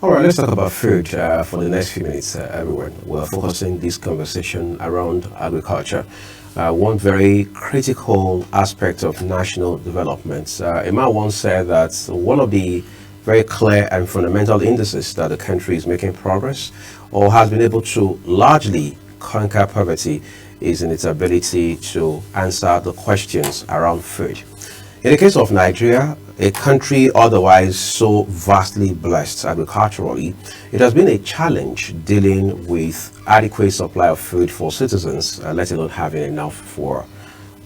All right, let's talk about food for the next few minutes, everyone. We're focusing this conversation around agriculture, one very critical aspect of national development. A man once said that one of the very clear and fundamental indices that the country is making progress or has been able to largely conquer poverty is in its ability to answer the questions around food. In the case of Nigeria, a country otherwise so vastly blessed agriculturally, it has been a challenge dealing with adequate supply of food for citizens, let alone having enough for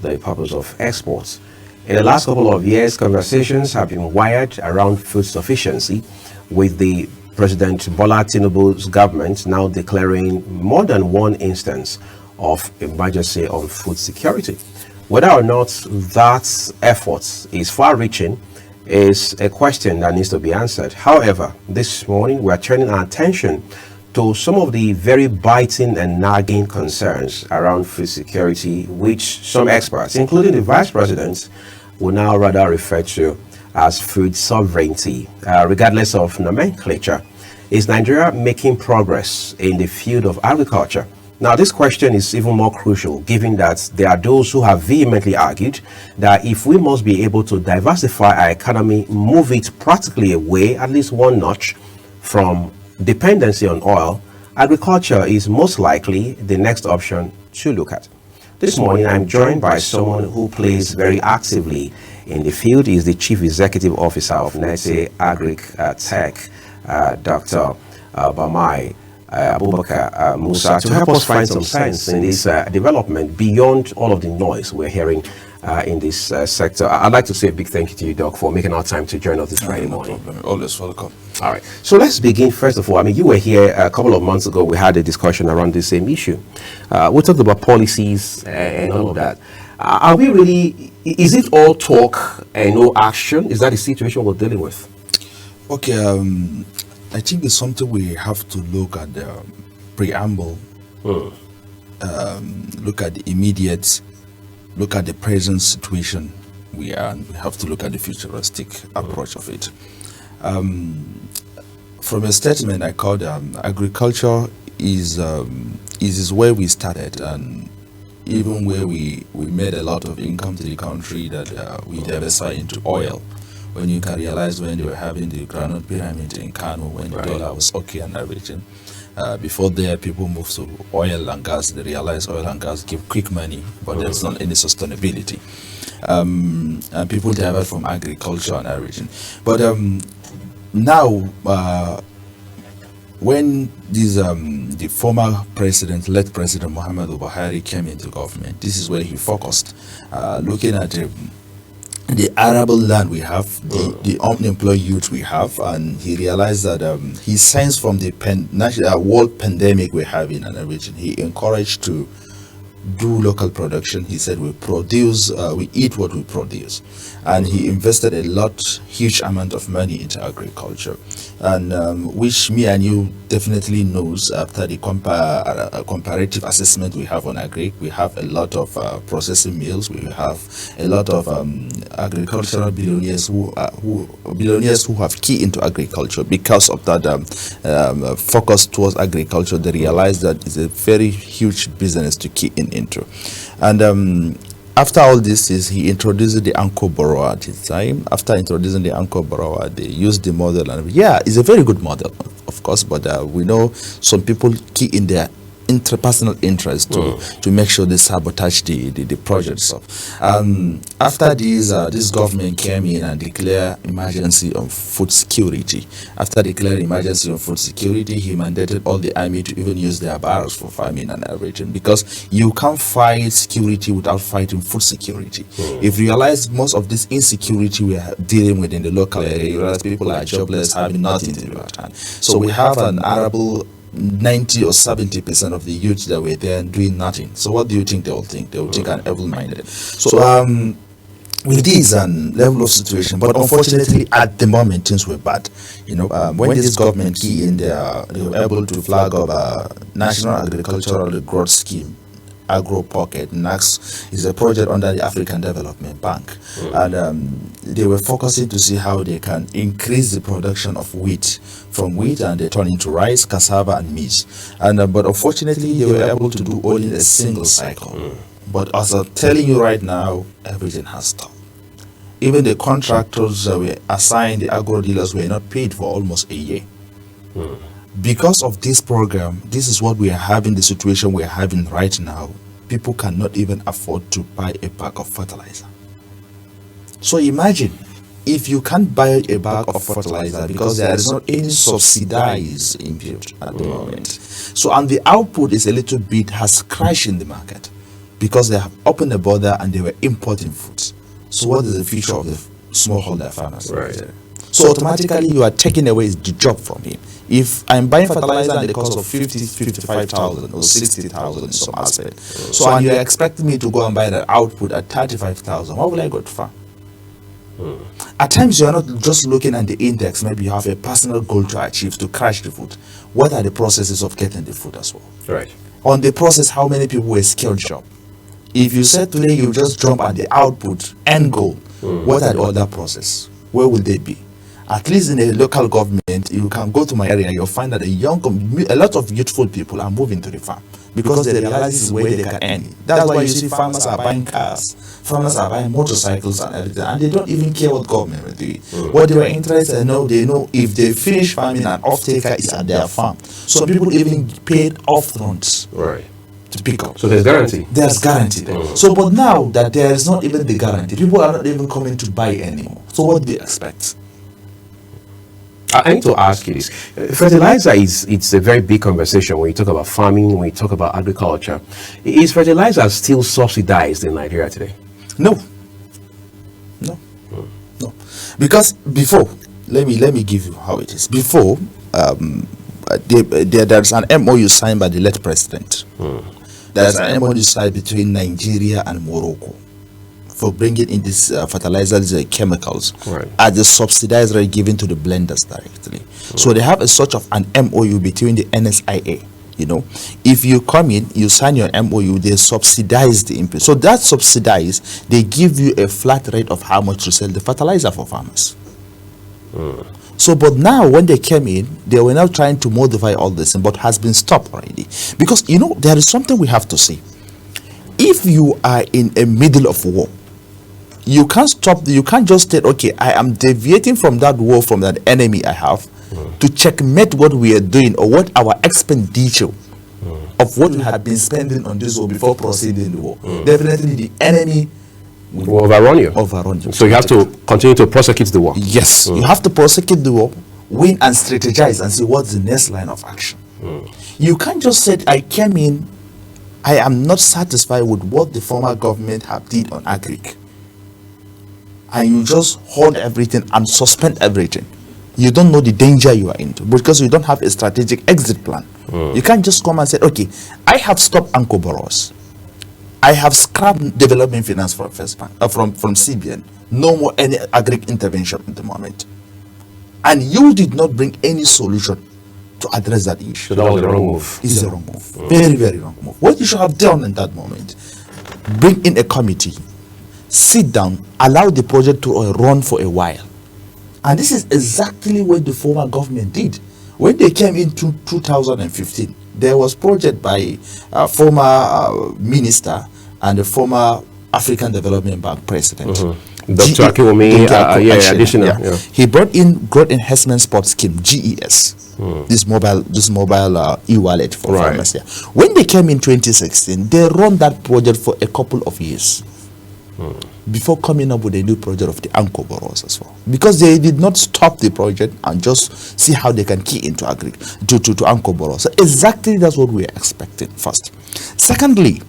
the purpose of exports. In the last couple of years, conversations have been wired around food sufficiency, with the President Bola Tinubu's government now declaring more than one instance of emergency on food security. Whether or not that effort is far-reaching is a question that needs to be answered. However, this morning we are turning our attention to some of the very biting and nagging concerns around food security, which some experts, including the Vice President, will now rather refer to as food sovereignty, regardless of nomenclature. Is Nigeria making progress in the field of agriculture? Now, this question is even more crucial given that there are those who have vehemently argued that if we must be able to diversify our economy, move it practically away at least one notch from dependency on oil, agriculture is most likely the next option to look at. This morning, I'm joined by someone who plays very actively in the field. He is the Chief Executive Officer of Netse Agric Tech, Dr. Bamai. Abubakar Musa, to help us find some sense in this development beyond all of the noise we're hearing in this sector. I'd like to say a big thank you to you, Doc, for making our time to join us this Friday morning. Problem. Always welcome. All right. So let's begin first of all. I mean, you were here a couple of months ago. We had a discussion around the same issue. We talked about policies and all of that. Are we really, is it all talk and no action? Is that the situation we're dealing with? Okay, I think it's something we have to look at the preamble, look at the immediate, look at the present situation we are, and we have to look at the futuristic approach of it. From a statement I called agriculture is where we started, and even where we made a lot of income to the country that we diversified into oil. When you can realize when they were having the granite pyramid in Kano, when the dollar was okay and everything. Before there, people moved to oil and gas. They realized oil and gas give quick money, but there's not any sustainability. And people divert from agriculture and everything. But now, when this, the former president, late President Muhammadu Buhari came into government, this is where he focused, looking at the arable land we have, the unemployed youth we have, and he realized that he sensed from the world pandemic we're having and everything, he encouraged to do local production. He said we produce, we eat what we produce, and he invested a huge amount of money into agriculture, and which me and you definitely knows. After the comparative assessment we have on Agric, we have a lot of processing mills. We have a lot of agricultural billionaires who have key into agriculture. Because of that focus towards agriculture, they realize that it's a very huge business to key into. And after all this, he introduced the anchor borrower at his time. After introducing the anchor borrower, they used the model, and it's a very good model, of course, but we know some people key in their interpersonal interest to make sure they sabotage the project. So after this government came in and declared emergency on food security. After declaring emergency on food security, he mandated all the army to even use their barracks for farming and everything, because you can't fight security without fighting food security. If you realize most of this insecurity we are dealing with in the local area, you realize people are jobless, having nothing to do at hand. So we have an arable 90 or 70% of the youth that were there doing nothing. So what do you think they will think? They will think I'm evil-minded. So with this level of situation, but unfortunately at the moment things were bad. When this government key in there, they were able to flag up a national agricultural growth scheme Agro Pocket. NAX is a project under the African Development Bank. And they were focusing to see how they can increase the production of wheat. From wheat, and they turn into rice, cassava, and maize. And but unfortunately, they were able to do only a single cycle. But as I'm telling you right now, everything has stopped. Even the contractors that were assigned, the agro dealers, were not paid for almost a year. Because of this program, this is what we are having, the situation we are having right now. People cannot even afford to buy a bag of fertilizer. So imagine if you can't buy a bag of fertilizer because there is not any subsidized input at the moment. So, and the output is a little bit, has crashed in the market because they have opened the border and they were importing foods. So what is the future of the smallholder farmers? Right. So automatically you are taking away the job from him. If I'm buying fertilizer at the cost of 55,000 or 60,000 in some aspect, so and you're expecting me to go and buy that output at 35,000, what will I go to farm? At times you are not just looking at the index. Maybe you have a personal goal to achieve to crash the food. What are the processes of getting the food as well? Right. On the process, how many people were skilled job? If you said today you just jump at the output end goal, what are the other process? Where will they be? At least in a local government, you can go to my area, you'll find that a lot of youthful people are moving to the farm because they realize this is where they can earn. That's why you see farmers are buying cars, farmers are buying motorcycles and everything, and they don't even care what government will do. What they were interested in, they know if they finish farming, an off-taker is at their farm. So people even paid off-fronts. Right. To pick up. So there's guarantee. There's guarantee there. So, but now that there is not even the guarantee, people are not even coming to buy anymore. So what do you expect? I need to ask you this. Fertilizer it's a very big conversation when you talk about farming, when you talk about agriculture. Is fertilizer still subsidized in Nigeria today? No. Because before, let me give you how it is. Before, there's an MOU signed by the late president. There's an MOU signed between Nigeria and Morocco for bringing in these fertilizers, chemicals, at the subsidized rate given to the blenders directly. So they have a sort of an MOU between the NSIA. If you come in, you sign your MOU, they subsidize the input. So that subsidized, they give you a flat rate of how much to sell the fertilizer for farmers. So, but now when they came in, they were now trying to modify all this, but has been stopped already. Because, there is something we have to say. If you are in a middle of war, you can't just say, okay, I am deviating from that war, from that enemy I have, to checkmate what we are doing or what our expenditure of what we had been spending on this war before proceeding the war. Definitely the enemy will overrun you. So you have to continue to prosecute the war. Yes, you have to prosecute the war, win and strategize and see what's the next line of action. You can't just say, I came in, I am not satisfied with what the former government have did on Agric. And you just hold everything and suspend everything. You don't know the danger you are into because you don't have a strategic exit plan. You can't just come and say, okay, I have stopped Anko borrowers. I have scrapped development finance from First Bank, from CBN. No more any Agric intervention at the moment. And you did not bring any solution to address that issue. So that was the wrong move. It's a wrong move. Very, very wrong move. What you should have done in that moment, bring in a committee, sit down, allow the project to run for a while. And this is exactly what the former government did. When they came into 2015, there was project by a former minister and the former African Development Bank president. Dr. Akiwumi, additional. Yeah. He brought in Growth Enhancement Support Scheme, GES, this mobile e-wallet for farmers. Yeah. When they came in 2016, they run that project for a couple of years before coming up with a new project of the Anko borrowers as well. Because they did not stop the project and just see how they can key into to Anko borrowers. So exactly that's what we are expecting first. Secondly,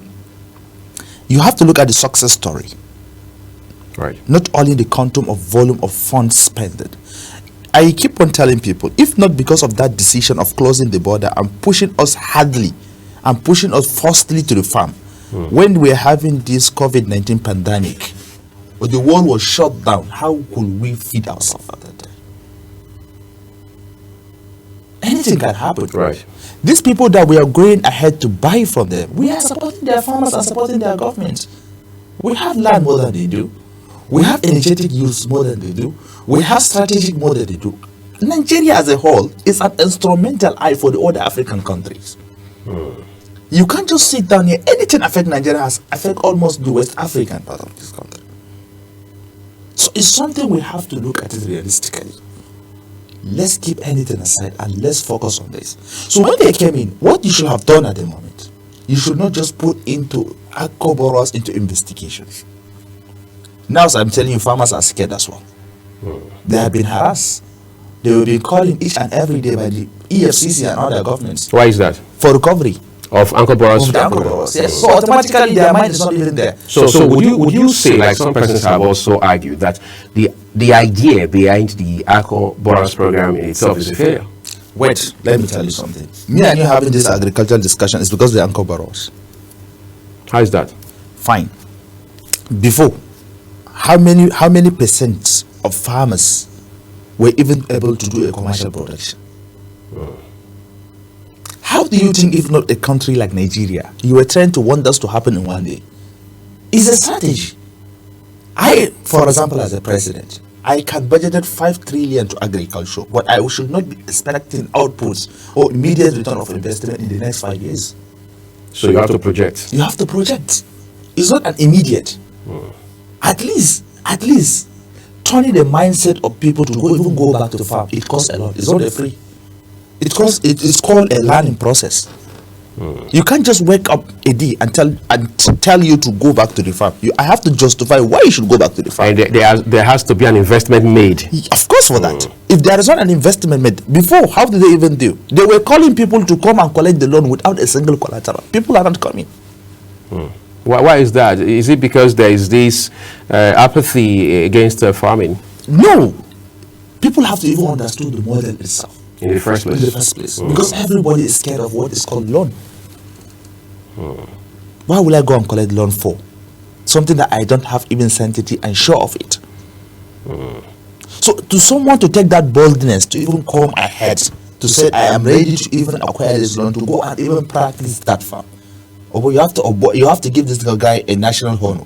you have to look at the success story. Right. Not only the quantum of volume of funds spent. I keep on telling people, if not because of that decision of closing the border and pushing us hardly and pushing us forcefully to the farm, when we are having this COVID-19 pandemic, or the world was shut down, how could we feed ourselves at that time? anything can happen. Right. These people that we are going ahead to buy from them, we are supporting their farmers and supporting their government. We have land more than they do. We have energetic use more than they do. We have strategic more than they do. Nigeria as a whole is an instrumental eye for the other African countries. You can't just sit down here. Anything affect Nigeria has affect almost the West African part of this country. So it's something we have to look at it realistically. Let's keep anything aside and let's focus on this. So when they came in, what you should have done at the moment, you should not just put into AGCO borrowers into investigations. Now, as I'm telling you, farmers are scared as well. They have been harassed. They will be calling each and every day by the EFCC and other governments. Why is that? For recovery Of anchor borrowers? of the AGCO borrowers. Yes. So automatically their mind is not even there. So would you say, like some persons have also argued, that the idea behind the AGCO borrowers program in itself is a failure? Wait, let me tell you something. Me and you having this agricultural discussion is because they are AGCO borrowers. How is that? Fine. Before, how many percent of farmers were even able to do a commercial production? How do you think, if not a country like Nigeria, you were trying to want this to happen in one day? It's a strategy. For example, as a president, I can budget 5 trillion to agriculture, but I should not be expecting outputs or immediate return of investment in the next 5 years. So you have to project. You have to project. It's not an immediate. At least turning the mindset of people to even go back to the farm, it costs a lot. It's not a free. It's called a learning process. You can't just wake up a day and tell you to go back to the farm. I have to justify why you should go back to the farm. And there has to be an investment made. Of course, for that. If there is not an investment made, before, how did they even do? They were calling people to come and collect the loan without a single collateral. People are not coming. Why is that? Is it because there is this apathy against farming? No. People have to even understand the model itself. In the first place? In the first place. Because everybody is scared of what is called loan. Why will I go and collect loan for? Something that I don't have even sanctity and sure of it. So to someone to take that boldness to even come ahead to say, I am ready to even acquire this loan, to go and even practice that farm. Or you have to give this guy a national honor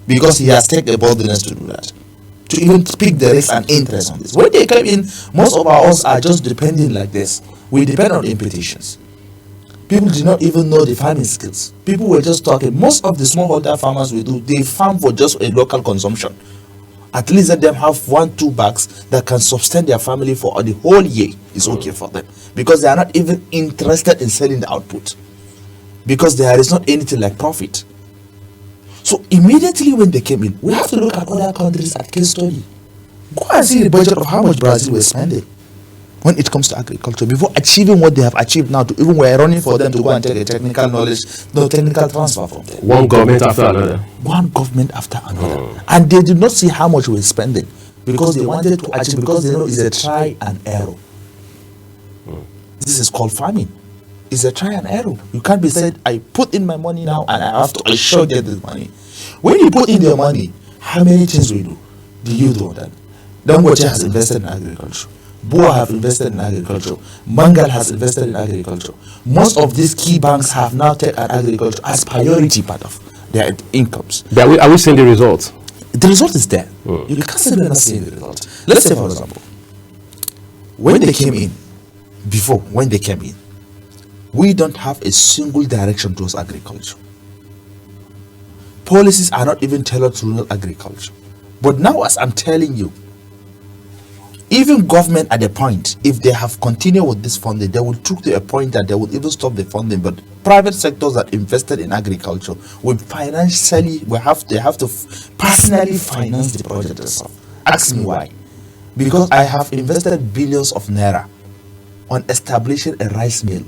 because he has taken a boldness to do that. To even speak the risk and interest on this. When they come in, most of us are just depending like this. We depend on invitations. People do not even know the farming skills. People were just talking. Most of the smallholder farmers we do, they farm for just a local consumption. At least let them have 1-2 bags that can sustain their family for the whole year. It's okay for them. Because they are not even interested in selling the output. Because there is not anything like profit. So immediately when they came in, we have to look at other countries at case study. Go and see the budget of how much Brazil was spending when it comes to agriculture before achieving what they have achieved now. To even we're running for them to go and take a technical knowledge, no technical transfer from them. One government after another. One government after another. And they did not see how much we're spending because they wanted to achieve, because they know it's a try and error. This is called farming. It's a try and error. You can't be said, I put in my money now and I should get this money. When you put in your money, how many things we do? Do you do that? Dangote has invested in agriculture. Boa have invested in agriculture. Mangal has invested in agriculture. Most of these key banks have now taken agriculture as priority part of their incomes. Are we seeing the results? The result is there. You can't say we're not seeing the result. Let's say, for example, when they came in, we don't have a single direction towards agriculture. Policies are not even tailored to rural agriculture. But now, as I'm telling you, even government at a point, if they have continued with this funding, they will took to a point that they will even stop the funding. But private sectors that invested in agriculture will they have to personally finance the project itself. Ask me why. Because I have invested billions of naira on establishing a rice mill.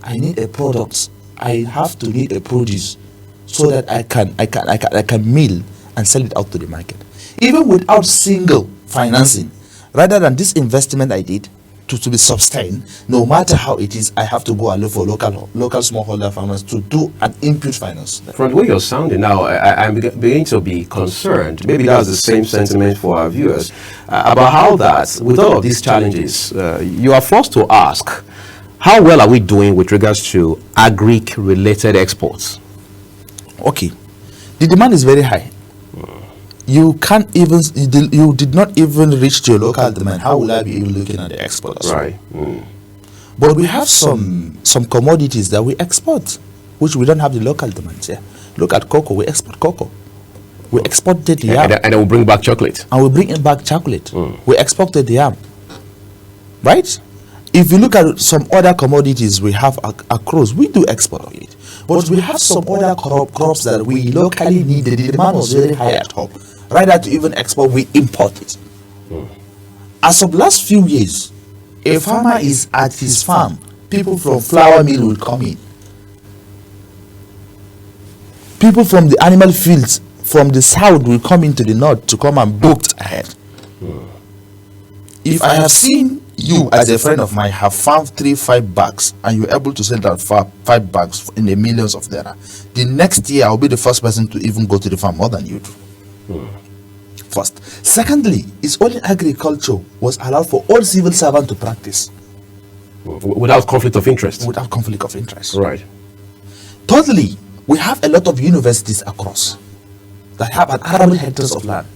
I need a product. I have to need a produce so that I can mill and sell it out to the market. Even without single financing, rather than this investment I did to be sustained, no matter how it is, I have to go and look for local smallholder farmers to do an input finance. From the way you're sounding now, I'm beginning to be concerned. Maybe that's the same sentiment for our viewers about how that, with all of these challenges, you are forced to ask How well are we doing with regards to agric related exports? Okay, the demand is very high. You can't even, you did not even reach to your local demand. How will I be even looking at the export as well? Right. But we have some commodities that we export, which we don't have the local demand here. Look at cocoa. We export cocoa. We exported yam. And then we'll bring back chocolate. And we bring in back chocolate. We exported yam. Right? If you look at some other commodities we have across, we do export of it. But we have some other crops that we locally need. The demand was very high at home. Rather to even export, we import it. As of last few years, a farmer is at his farm, people from flour mill will come in. People from the animal fields from the south will come into the north to come and book ahead. If I have seen you as a friend of mine have found 3-5 bags and you're able to sell that 5 bags in the millions of naira, the next year I'll be the first person to even go to the farm more than you do. First. Secondly, it's only agriculture was allowed for all civil servants to practice. Without conflict of interest. Without conflict of interest. Right. Thirdly, we have a lot of universities across that have an arable hectares of land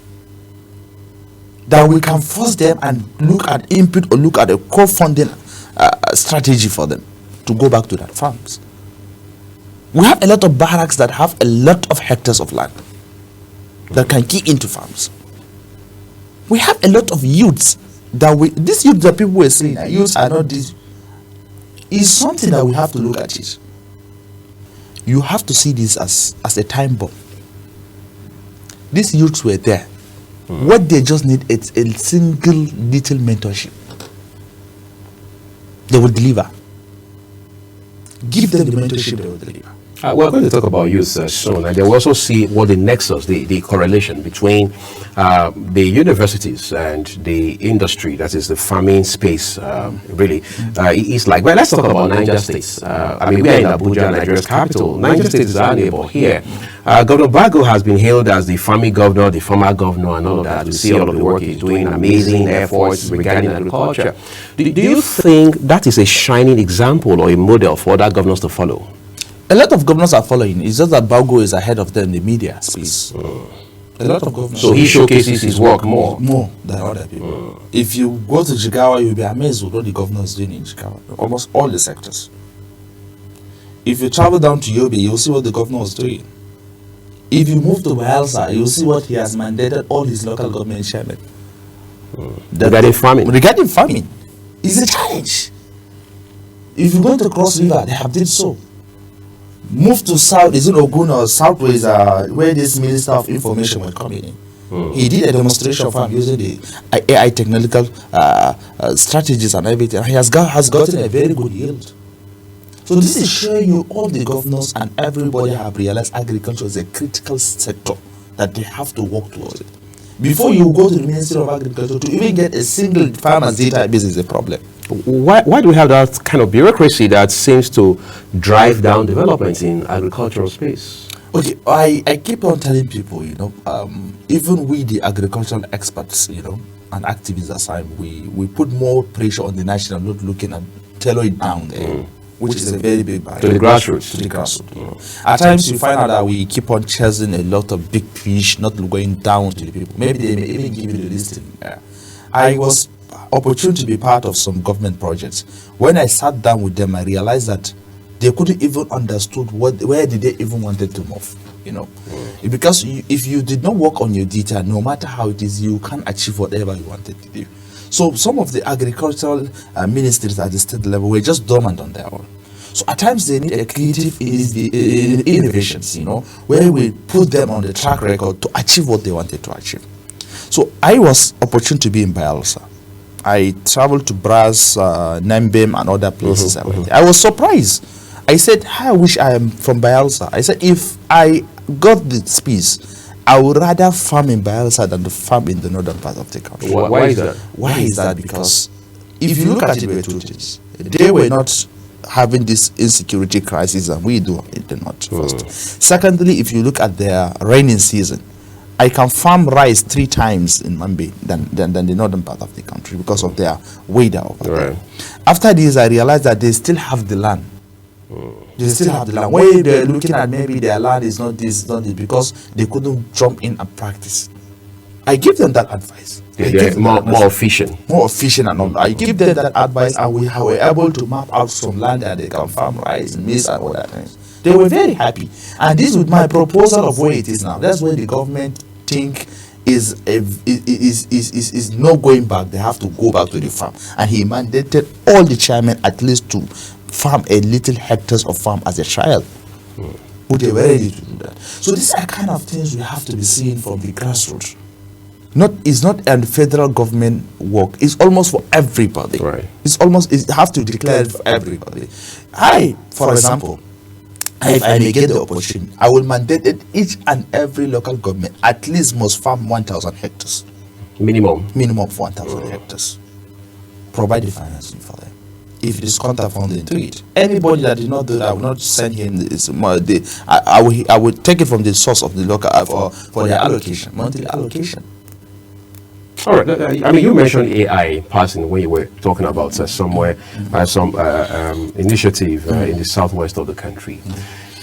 that we can force them and look at input or look at a co-funding strategy for them to go back to their farms. We have a lot of barracks that have a lot of hectares of land that can key into farms. We have a lot of youths that these youths that people were saying youths are not this, is something that we have to look at it. You have to see this as a time bomb. These youths were there. What they just need is a single little mentorship. They will deliver. Give them the mentorship, they will deliver. We're going to talk about youth soon, and then we'll also see what the nexus, the correlation between the universities and the industry, that is the farming space, really is like. Well, let's talk about Niger State. I mean, we are in Abuja, Nigeria's capital. Niger State is our neighbor here. Governor Bago has been hailed as the farming governor, the farmer governor, and all of that. We see all of the work he's doing, amazing efforts regarding agriculture. Do you think that is a shining example or a model for other governors to follow? A lot of governors are following. It's just that Bago is ahead of them in the media space. A lot of governors. So he showcases his work more than other people. If you go to Jigawa, you'll be amazed with what the governor is doing in Jigawa. Almost all the sectors. If you travel down to Yobe, you'll see what the governor is doing. If you move to Bayelsa, you'll see what he has mandated all his local government chairmen. Regarding farming. Regarding farming, it's a challenge. If you go to Cross River, they have did so. Move to south, is it Ogun or Southwest, where this Minister of Information were coming in. He did a demonstration farm using the AI technical strategies and everything. He has gotten a very good yield. So this is showing you all the governors and everybody have realized agriculture is a critical sector that they have to work towards it. Before you go to the Ministry of Agriculture, to even get a single farmer's database is a problem. Why do we have that kind of bureaucracy that seems to drive down development in agricultural space? Okay, I keep on telling people, even we the agricultural experts, and activists aside, we put more pressure on the national, not looking at tailor it down there, which is a very big barrier. To the grassroots. To the grassroots. At times you find out that we keep on chasing a lot of big fish, not going down to the people. Maybe they may even give you the listing. I was opportune to be part of some government projects. When I sat down with them, I realized that they couldn't even understood where did they even wanted to move. Because if you did not work on your data, no matter how it is, you can't achieve whatever you wanted to do. So some of the agricultural ministries at the state level were just dormant on their own. So at times they need a creative innovations, where we put them on the track record to achieve what they wanted to achieve. So I was opportune to be in Bayelsa. I traveled to Bras, Nambem, and other places. I was surprised. I said, I wish I am from Bayelsa. I said, if I got the space, I would rather farm in Bayelsa than to farm in the northern part of the country. Why is that? Why is that? Because if you look at it, there were two things. They were not having this insecurity crisis, and we do in the north first. Secondly, if you look at their raining season, I can farm rice 3 times in Mambi than the northern part of the country because of their weather over there. After this, I realized that they still have the land. They still have the land. When they're looking at maybe their land is not this, not this, because they couldn't jump in and practice. I give them that advice. They're more efficient. More efficient and all. I give them that advice, and we were able to map out some land that they can farm rice, maize, and all that things. They were very happy. And this with my proposal of where it is now. That's where the government think is not going back. They have to go back to the farm. And he mandated all the chairmen at least to farm a little hectares of farm as a trial. But they were ready to do that. So these are kind of things we have to be seeing from the grassroots. It's not a federal government work. It's almost for everybody. Right. It have to declare it for everybody. For example, if I may get the opportunity, I will mandate that each and every local government at least must farm 1,000 hectares. Minimum of 1,000 hectares. Provide the financing for them. If it is contact funding, do it. Anybody that did not do that, I will not send him this. I will take it from the source of the local for their allocation, monthly allocation. All right. I mean, you mentioned AI passing when you were talking about some initiative in the southwest of the country.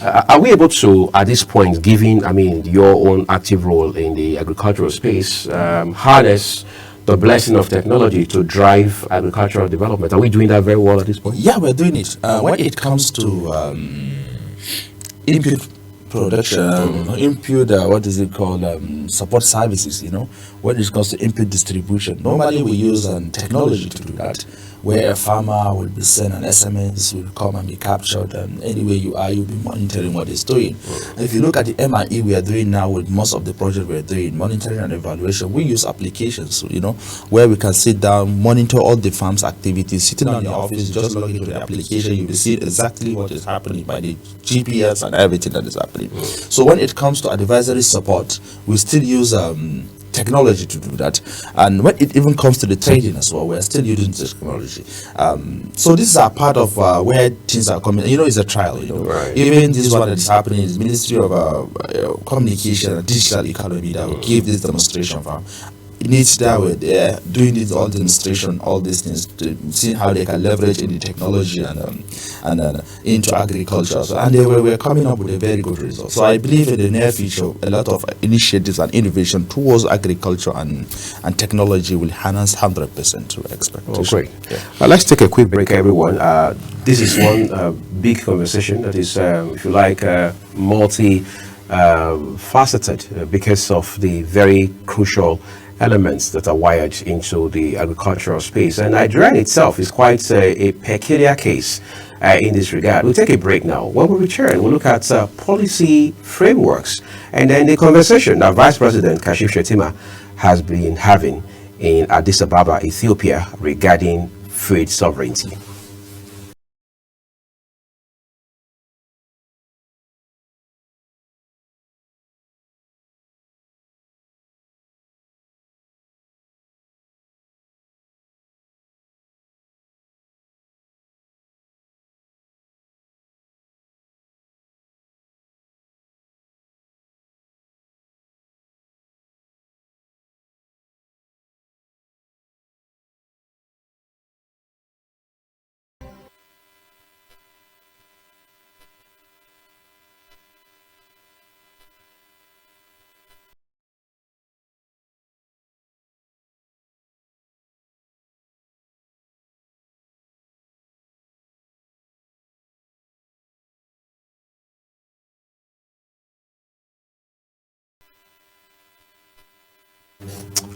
Are we able to, at this point, given, your own active role in the agricultural space, harness the blessing of technology to drive agricultural development? Are we doing that very well at this point? Yeah, we're doing it. When it comes to input production, input, support services, when it comes to input distribution. Normally we use technology to do that, where a farmer will be sent an SMS, will come and be captured, and anywhere you are, you'll be monitoring what it's doing. If you look at the M&E we are doing now with most of the projects we're doing, monitoring and evaluation, we use applications, where we can sit down, monitor all the farm's activities, sitting on your office, just log into the application, you will see exactly what is happening by the GPS and everything that is happening. So when it comes to advisory support, we still use technology to do that, and when it even comes to the trading as well, we're still using technology. So this is a part of where things are coming. It's a trial. Right. Even this one that is happening is Ministry of Communication and Digital Economy that will give this demonstration farm. It needs that way. They're doing this all demonstration, all these things to see how they can leverage in the technology and into agriculture. So, and we're coming up with a very good result. So I believe in the near future, a lot of initiatives and innovation towards agriculture and technology will harness 100% to expectation. Oh, great. Yeah. Let's take a quick break, everyone. This is one big conversation that is, if you like, multi-faceted because of the very crucial elements that are wired into the agricultural space. And Nigeria itself is quite a peculiar case in this regard. We'll take a break now. When we return, we'll look at policy frameworks and then the conversation that Vice President Kashif Shettima has been having in Addis Ababa, Ethiopia, regarding food sovereignty.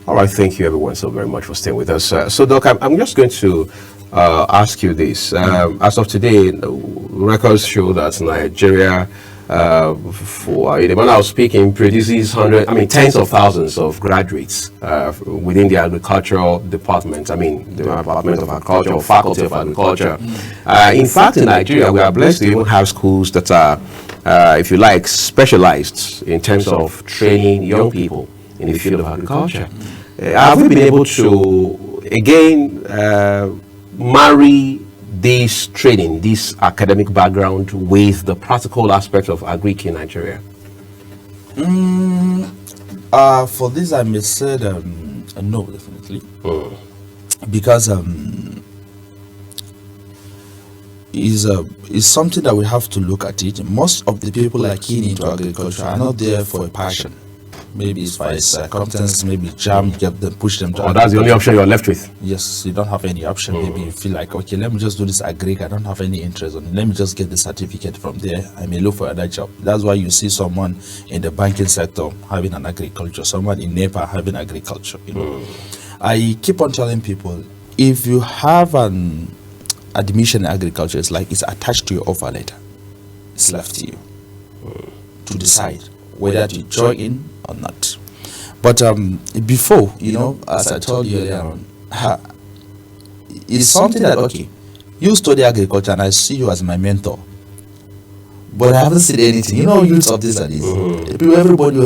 All right, thank you everyone so very much for staying with us. So Doc, I'm just going to ask you this. As of today, records show that Nigeria, for in the manner of speaking, produces tens of thousands of graduates within the agricultural department. The Department of Agriculture or Faculty of Agriculture. In fact, in Nigeria, we are blessed to even have schools that are, if you like, specialized in terms of training young people in the field of agriculture. Have we been able to, again, marry this training, this academic background with the practical aspect of Agric in Nigeria? For this, I may say no, definitely. Because is something that we have to look at it. Most of the people that are keen into agriculture are not there for a passion. Maybe it's by circumstances, maybe jam get them, push them to. Oh, that's the only option you're left with. Yes, you don't have any option. Maybe you feel like, okay, let me just do this Agric. I don't have any interest on it. Let me just get the certificate from there. I may look for another job. That's why you see someone in the banking sector having an agriculture, someone in NEPA having agriculture. You know, I keep on telling people, if you have an admission in agriculture, it's like it's attached to your offer letter. It's left to you to decide whether to join in or not. But before, you know, as I told you earlier on, it's something that, okay, you study agriculture and I see you as my mentor, but I haven't said anything. You know, youths of this and this. Everybody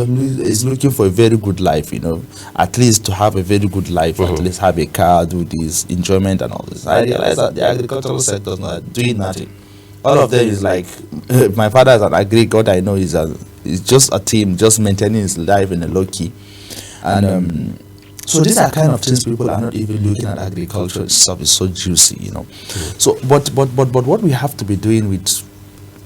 is looking for a very good life, you know, at least to have a very good life, at least have a car, do this, enjoyment and all this. I realize that the agricultural sector is not doing nothing. All of them is like, my father is an Agric. What I know is just a team, just maintaining his life in a low key. And so these are kind of things people are not even looking at. Agriculture itself is so juicy, you know. So, but what we have to be doing with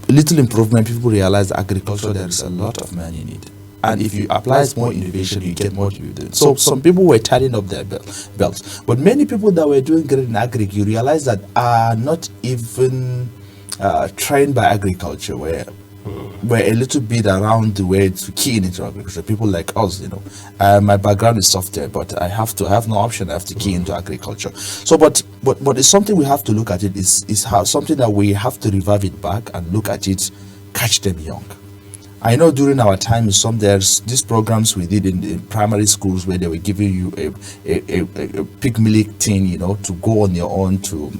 little improvement, people realize that agriculture, there is a lot of money in it. And if you apply more innovation, you get more you do. So some people were tidying up their belts. But many people that were doing great in Agric, you realize that are not even trained by agriculture, where we're a little bit around the way to key into agriculture. People like us, you know, my background is software, but I have no option. I have to key into agriculture. So, but it's something we have to look at. It is how something that we have to revive it back and look at it, catch them young. I know during our time, there's these programs we did in the primary schools where they were giving you a pig milk tin, you know, to go on your own to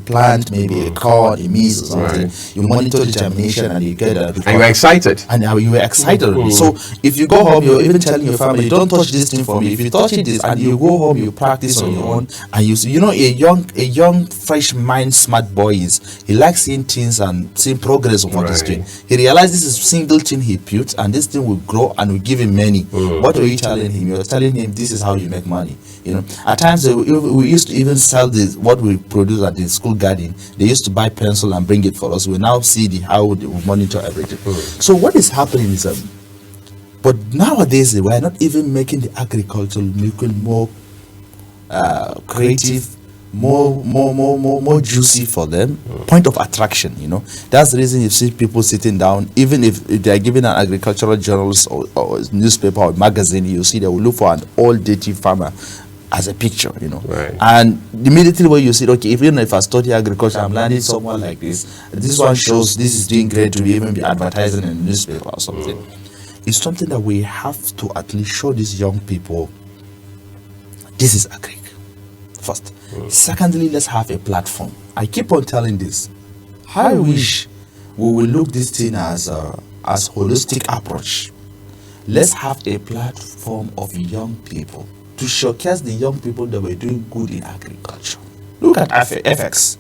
plant maybe a corn, a maize or something. Right. You monitor the germination and you get a... And you were excited. And you were excited. So if you go home, you're even telling your family, don't touch this thing for me. If you touch it, and you go home, you practice on your own, and you know, a young, fresh mind, smart boy he likes seeing things and seeing progress of what he's doing. He realized this is a single thing he put, and this thing will grow and will give him many. What were you telling him? You're telling him this is how you make money. You know, at times we used to even sell what we produce at the school garden. They used to buy pencil and bring it for us. We now see how they will monitor everything. So what is happening is but nowadays we are not even making the agriculture looking more creative, more juicy for them. Point of attraction, you know. That's the reason you see people sitting down, even if they are given an agricultural journals or newspaper or magazine, you see they will look for an old dirty farmer as a picture, you know. And immediately when you see, okay, even if I study agriculture, I'm learning someone like this. This one shows this is doing great to even be advertising in a newspaper or something. It's something that we have to at least show these young people this is Agric. First. Secondly, let's have a platform. I keep on telling this. I wish we will look this thing as holistic approach. Let's have a platform of young people to showcase the young people that were doing good in agriculture. Look at FX.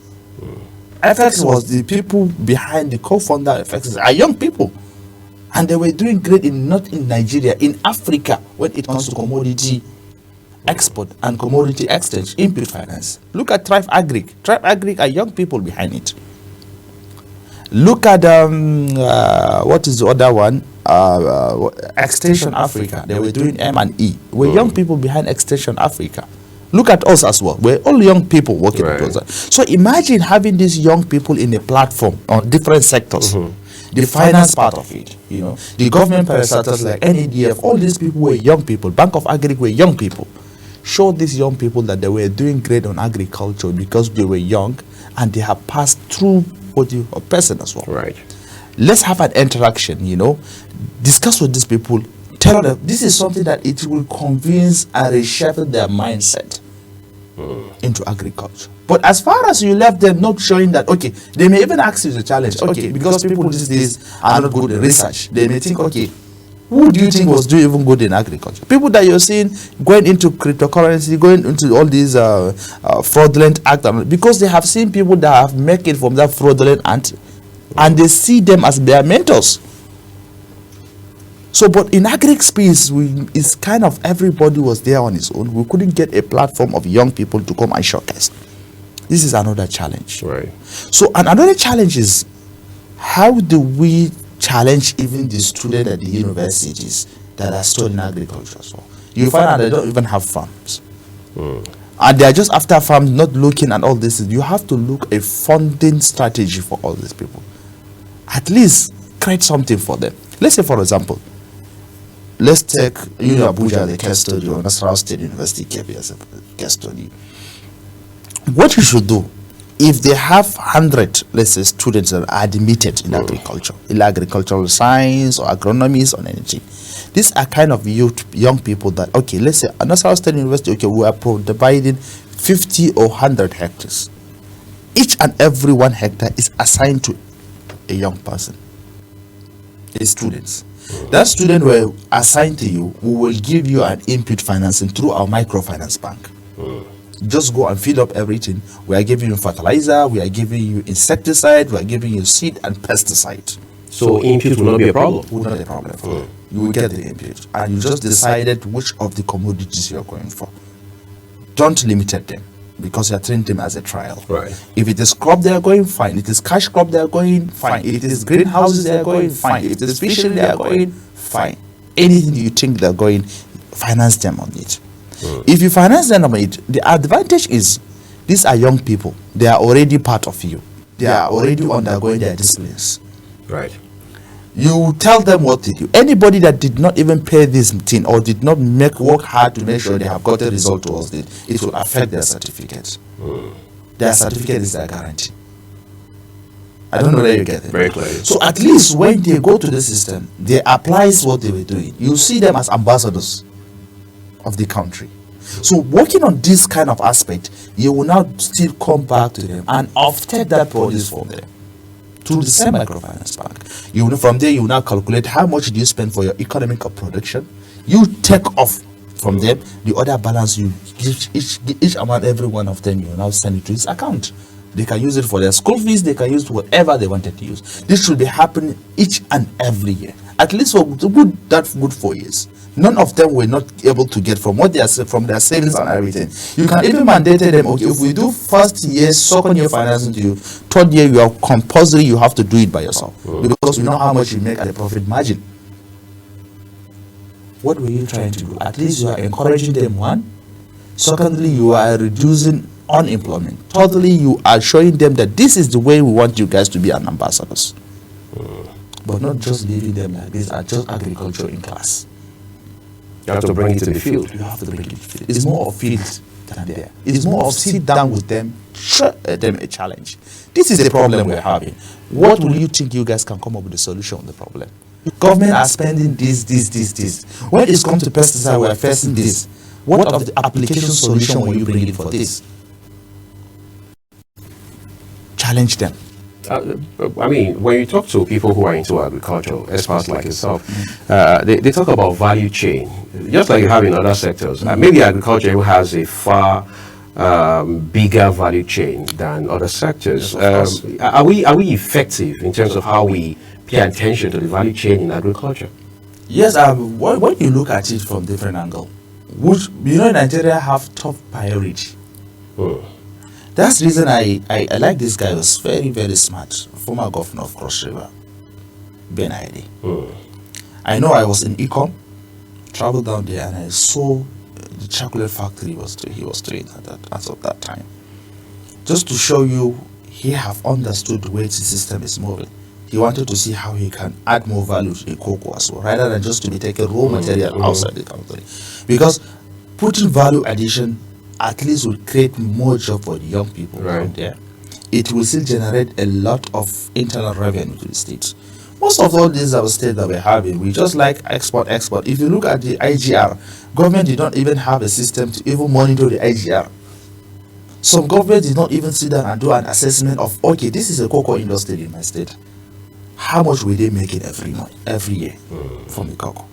FX was the people behind the co-founder of FX are young people. And they were doing great not in Nigeria, in Africa, when it comes to commodity export and commodity exchange, input finance. Look at Tribe Agric. Tribe Agric are young people behind it. Look at what is the other one? Extension Africa. They were doing M&E. We're young people behind Extension Africa. Look at us as well. We're all young people working with us. So imagine having these young people in a platform on different sectors. The finance part of it, you know, the government parastatals like NADF, all these people were young people. Bank of Agric were young people. Show these young people that they were doing great on agriculture because they were young and they have passed through a person as well. Let's have an interaction, you know, discuss with these people, tell them this is something that it will convince and reshape their mindset into agriculture. But as far as you left them not showing that, okay, they may even ask you the challenge, okay, because people these days are not good in research. They may think, okay, who do you think was doing even good in agriculture? People that you're seeing going into cryptocurrency, going into all these fraudulent acts, because they have seen people that have made it from that fraudulent act, and they see them as their mentors. So, but in Agric space, it's kind of everybody was there on his own. We couldn't get a platform of young people to come and showcase. This is another challenge. Right. So, and another challenge is, how do we challenge even the students at the universities that are studying agriculture? So you find out they don't even have farms. And they are just after farms, not looking at all this. You have to look a funding strategy for all these people. At least create something for them. Let's say, for example, let's take Abuja, the case study, or Nasarawa State University, KB as a case study. What you should do, if they have 100, let's say, students that are admitted in agriculture, in agricultural science or agronomies or anything, these are kind of young people that, okay, let's say Nasarawa State University, okay, we are dividing 50 or 100 hectares. Each and every 1 hectare is assigned to a young person, a students. That student will assign to you, we will give you an input financing through our microfinance bank. Just go and feed up everything. We are giving you fertilizer, we are giving you insecticide, we are giving you seed and pesticide. So input will not be a problem? Will not be a problem for you. You will get the input. And you just decided which of the commodities you are going for. Don't limit them, because you are treating them as a trial. Right. If it is crop, they are going fine. If it is cash crop, they are going fine. If it is greenhouses, they are going fine. If it is fishery, they are going fine. Anything you think they are going, finance them on it. If you finance them on it, the advantage is these are young people. They are already part of you. They are already undergoing their disciplines. Right. You tell them what to do. Anybody that did not even pay this thing or did not work hard to make sure they have got a result towards it, it will affect their certificate. Their certificate is their guarantee. I don't know where you get it. Very clear. So at least when they go to the system, they apply what they were doing. You see them as ambassadors of the country. So working on this kind of aspect, you will now still come back to them and offtake that produce from them through the same microfinance bank. You know, from there you will now calculate how much do you spend for your economic production. You take off from them the other balance. You each amount, every one of them, you will now send it to his account. They can use it for their school fees. They can use it whatever they wanted to use. This should be happening each and every year, at least for good 4 years. None of them were not able to get from what they are from their savings and everything. You can even mandate them, okay, if we do first year, second year financing to you, third year you are compulsory, you have to do it by yourself, because we know how much you make at the profit margin. What were you trying to do? At least you are encouraging them, one. Secondly, you are reducing unemployment. Thirdly, you are showing them that this is the way we want you guys to be an ambassadors. But not just leaving them like this at just agriculture in class. You have to bring it to the field. You have to bring it to the field. It's more of field than there. It's more of sit down with them, show them a challenge. This is the problem we're having. What will you think you guys can come up with a solution on the problem? Government are spending this. When it's come to pesticide, we are facing this. What of the application solution will you bring in for this? Challenge them. I mean, when you talk to people who are into agriculture, experts like yourself, they talk about value chain, just like you have in other sectors. Maybe agriculture has a far bigger value chain than other sectors. Yes, are we effective in terms of how we pay attention to the value chain in agriculture? Yes, when you look at it from different angle, which Nigeria have top priority. That's the reason I like this guy. He was very, very smart. Former governor of Cross River, Ben Heidi. I know I was in Ecom, traveled down there, and I saw the chocolate factory he was doing as of that time. Just to show you, he have understood the way the system is moving. He wanted to see how he can add more value to the cocoa as well, rather than just to be taking raw material outside the country. Because putting value addition at least will create more job for the young people out there. It will still generate a lot of internal revenue to the state. Most of all these our states that we're having, we just like export. If you look at the IGR, government did not even have a system to even monitor the IGR. Some government did not even sit down and do an assessment of, okay, this is a cocoa industry in my state. How much will they make it every year from the cocoa?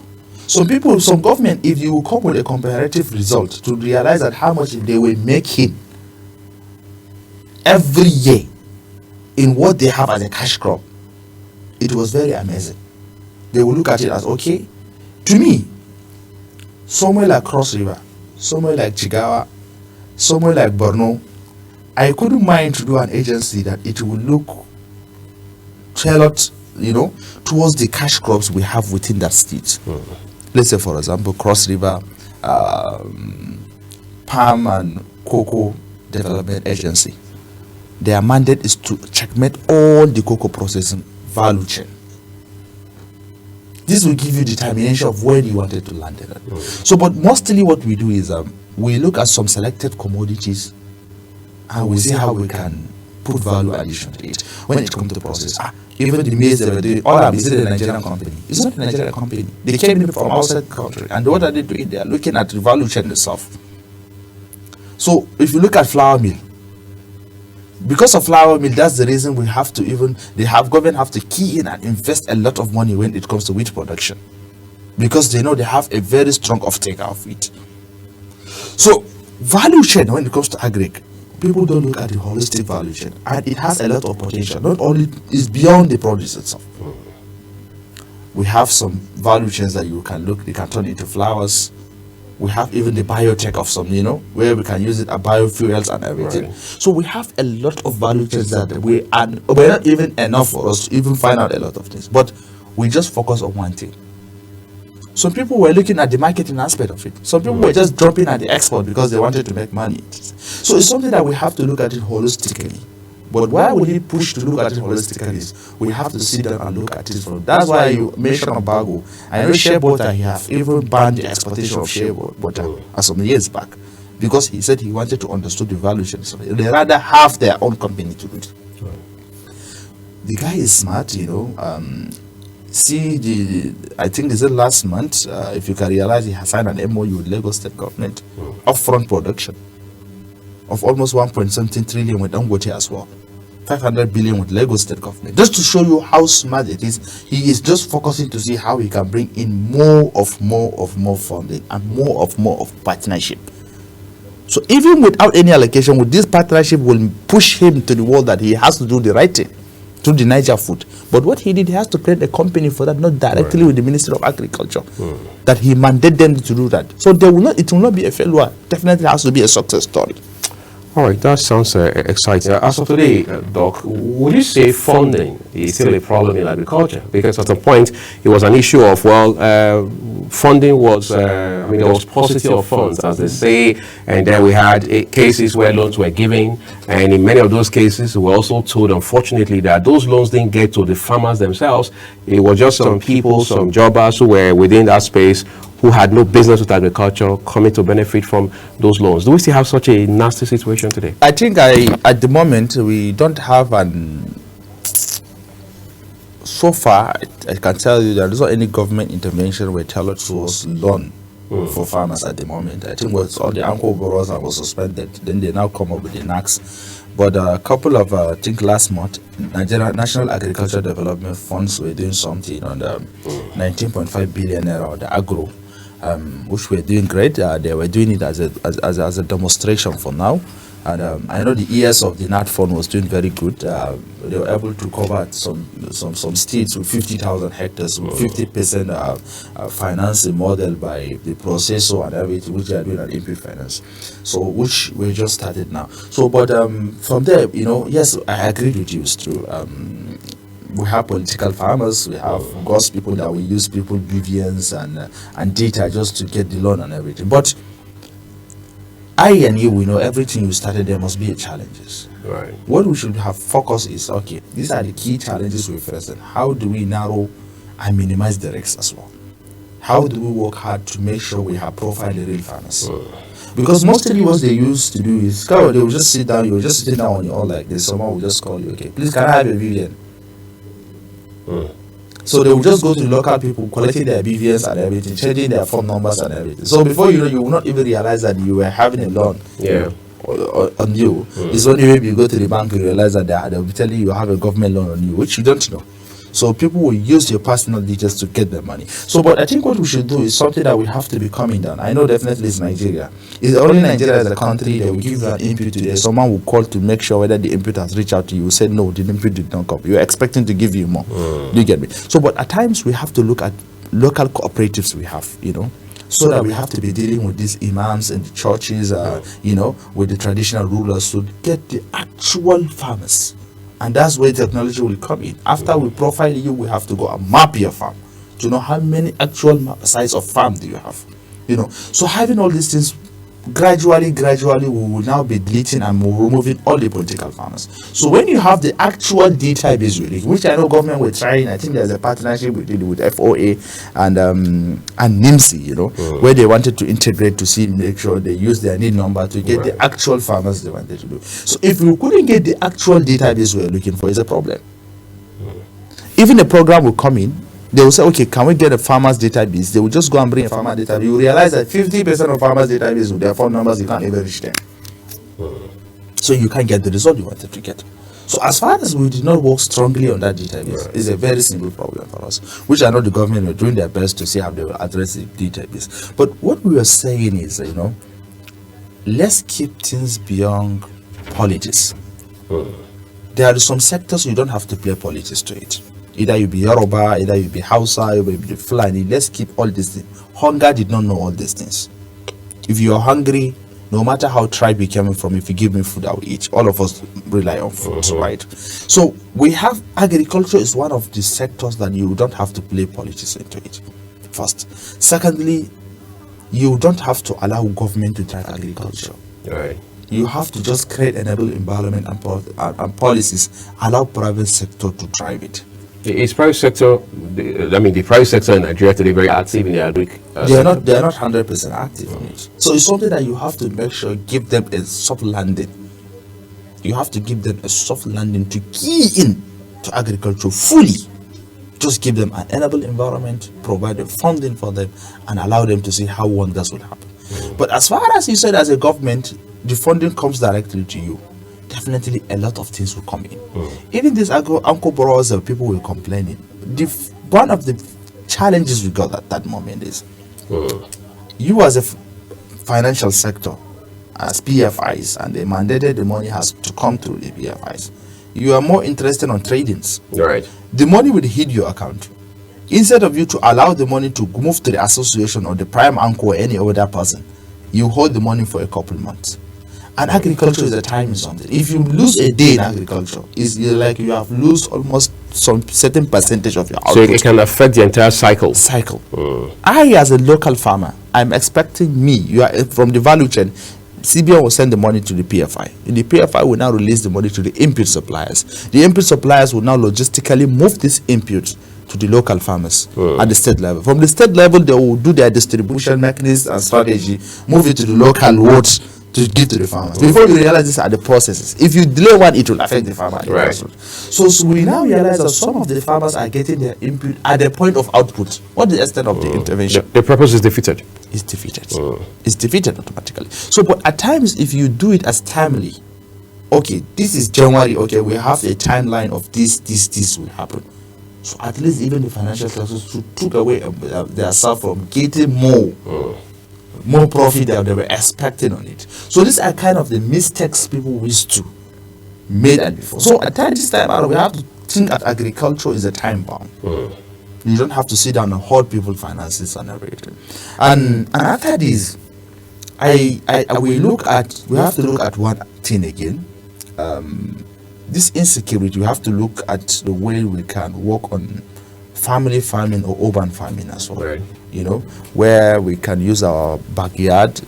Some government, if you come with a comparative result to realize that how much they will make in every year in what they have as a cash crop, it was very amazing. They will look at it as, okay, to me, somewhere like Cross River, somewhere like Jigawa, somewhere like Borno, I couldn't mind to do an agency that it will look tailored, towards the cash crops we have within that state. Let's say, for example, Cross River Palm and Cocoa Development Agency. Their mandate is to checkmate all the cocoa processing value chain. This will give you determination of where you wanted to land it. So, but mostly what we do is we look at some selected commodities and we see how we can put value addition to it when it comes to process. Even the maize they were doing, all of it is a Nigerian company. It's not a Nigerian company. They came in from outside the country, and what are they doing? They are looking at the value chain itself. So if you look at flour mill, because of flour mill, that's the reason we have to government have to key in and invest a lot of money when it comes to wheat production, because they know they have a very strong offtake of wheat. So value chain when it comes to Agric, people don't look at the holistic value chain, and it has a lot of potential. Not only is beyond the produce itself. We have some value chains that you can turn into flowers. We have even the biotech of some, where we can use it as biofuels and everything. Right. So we have a lot of value chains that we're not even enough for us to even find out a lot of things. But we just focus on one thing. Some people were looking at the marketing aspect of it. Some people were just dropping at the export because they wanted to make money. So it's something that we have to look at it holistically. But why would he push to look at it holistically is we have to sit down and look at it from. That's why you mentioned embargo. I know shea butter, he have even banned the exportation of shea butter some years back, because he said he wanted to understand the value chain. So they rather have their own company to do it. The guy is smart, I think this is last month, if you can realize, he has signed an MOU with Lagos State Government, upfront production of almost 1.something trillion with Dangote as well, 500 billion with Lagos State Government. Just to show you how smart it is, he is just focusing to see how he can bring in more funding and more of partnership. So even without any allocation, with this partnership will push him to the world that he has to do the right thing through the Niger Food. But what he did, he has to create a company for that, not directly with the Ministry of Agriculture, that he mandated them to do that. So it will not be a failure. Definitely has to be a success story. All right, that sounds exciting. As of today, Doc, would you say funding is still a problem in agriculture? Because at some point, it was an issue of, funding was, there was paucity of funds, as they say, and then we had cases where loans were given, and in many of those cases, we were also told, unfortunately, that those loans didn't get to the farmers themselves. It was just some people, some jobbers who were within that space who had no business with agriculture coming to benefit from those loans. Do we still have such a nasty situation today? I think at the moment, we don't have so far, I can tell you there is not any government intervention where tailored towards loan for farmers at the moment. I think all the anchor borrowers that were suspended, then they now come up with the NACs. But a couple of, I think last month, National Agriculture Development Funds were doing something on the 19.5 billion naira, the agro, which were doing great. They were doing it as a demonstration for now. And I know the ES of the NAT fund was doing very good. They were able to cover some states with 50,000 hectares with 50% financing model by the processor and everything, which they are doing at input finance. So which we just started now. So, but from there, yes, I agree with you. It's true. We have political farmers, we have ghost people that will use people BVNs and data just to get the loan and everything. But I and you, we know everything you started, there must be a challenges. Right. What we should have focus is, okay, these are the key challenges we face, and how do we narrow and minimize the risks as well? How do we work hard to make sure we have profiled the real farmers? Because mostly what they used to do is, they will just sit down, you will just sit down on your own like this, someone will just call you, okay, please can I have a BVN? So they will just go to the local people, collecting their BVNs and everything, changing their phone numbers and everything. So before you know, you will not even realize that you were having a loan on you. It's only when you go to the bank you realize that they will be telling you have a government loan on you, which you don't know. So people will use your personal details to get their money. So, but I think what we should do is something that we have to be coming down. I know definitely it's Nigeria. It's only Nigeria as a country that will give you an input today. Someone will call to make sure whether the input has reached out to you. Say no, the input did not come. You're expecting to give you more. Do you get me? So, but at times we have to look at local cooperatives we have, so that we have to be dealing with these imams and the churches, with the traditional rulers to get the actual farmers. And that's where technology will come in. After we profile you, we have to go and map your farm to know how many actual size of farm do you have. So having all these things, gradually we will now be deleting and removing all the political farmers. So when you have the actual database really, which I know government were trying, I think there's a partnership with FOA and NIMSI, where they wanted to integrate to make sure they use their need number to get the actual farmers they wanted to do. So if we couldn't get the actual database we're looking for, it's a problem. Even a program will come in, they will say, okay, can we get a farmer's database? They will just go and bring a farmer database. You realize that 50% of farmers' database with their phone numbers, you can't even reach them. So you can't get the result you wanted to get. So as far as we did not work strongly on that database, it's a very simple problem for us, which I know the government are doing their best to see how they will address the database. But what we are saying is, let's keep things beyond politics. There are some sectors you don't have to play politics to it. Either you be Yoruba, either you be Hausa, you be Fulani. Let's keep all these things. Hunger did not know all these things. If you are hungry, no matter how tribe you're coming from, if you give me food, I will eat. All of us rely on food, right? So we have agriculture is one of the sectors that you don't have to play politics into it. First. Secondly, you don't have to allow government to drive agriculture. Right. You have to just create enable environment and policies, allow private sector to drive it. Is private sector, the private sector in Nigeria today very active in the agric? They are not 100% active on it. So it's something that you have to make sure, give them a soft landing. You have to give them a soft landing to key in to agriculture fully. Just give them an enable environment, provide the funding for them, and allow them to see how wonders will happen. But as far as you said, as a government, the funding comes directly to you. Definitely a lot of things will come in. Even these uncle bros, people will complain. One of the challenges we got at that moment is you as a financial sector, as PFIs, and they mandated the money has to come through the PFIs. You are more interested on tradings. Right. The money will hit your account. Instead of you to allow the money to move to the association or the prime uncle or any other person, you hold the money for a couple months. And agriculture is a time something. If you lose a day in agriculture, it's like you have lost almost some certain percentage of your output. So it can affect the entire cycle. I, as a local farmer, I'm expecting from the value chain, CBN will send the money to the PFI. The PFI will now release the money to the input suppliers. The input suppliers will now logistically move this input to the local farmers at the state level. From the state level, they will do their distribution mechanism and strategy, move it to the local wards to give to the farmers. Before you realize these are the processes. If you delay one, it will affect the farmer. Right. So we now realize that some of the farmers are getting their input at the point of output. What the extent of the intervention? The purpose is defeated. It's defeated. It's defeated automatically. So, but at times, if you do it as timely, okay, this is January, okay, we have a timeline of this will happen. So at least even the financial sectors took away themselves from getting more profit than they were expecting on it. So these are kind of the mistakes people wish to made and before. So at this time out, we have to think that agriculture is a time bomb. You don't have to sit down and hold people finances and everything. And after this, we have to look at one thing again. This insecurity, we have to look at the way we can work on family farming or urban farming as well. Right. Where we can use our backyard,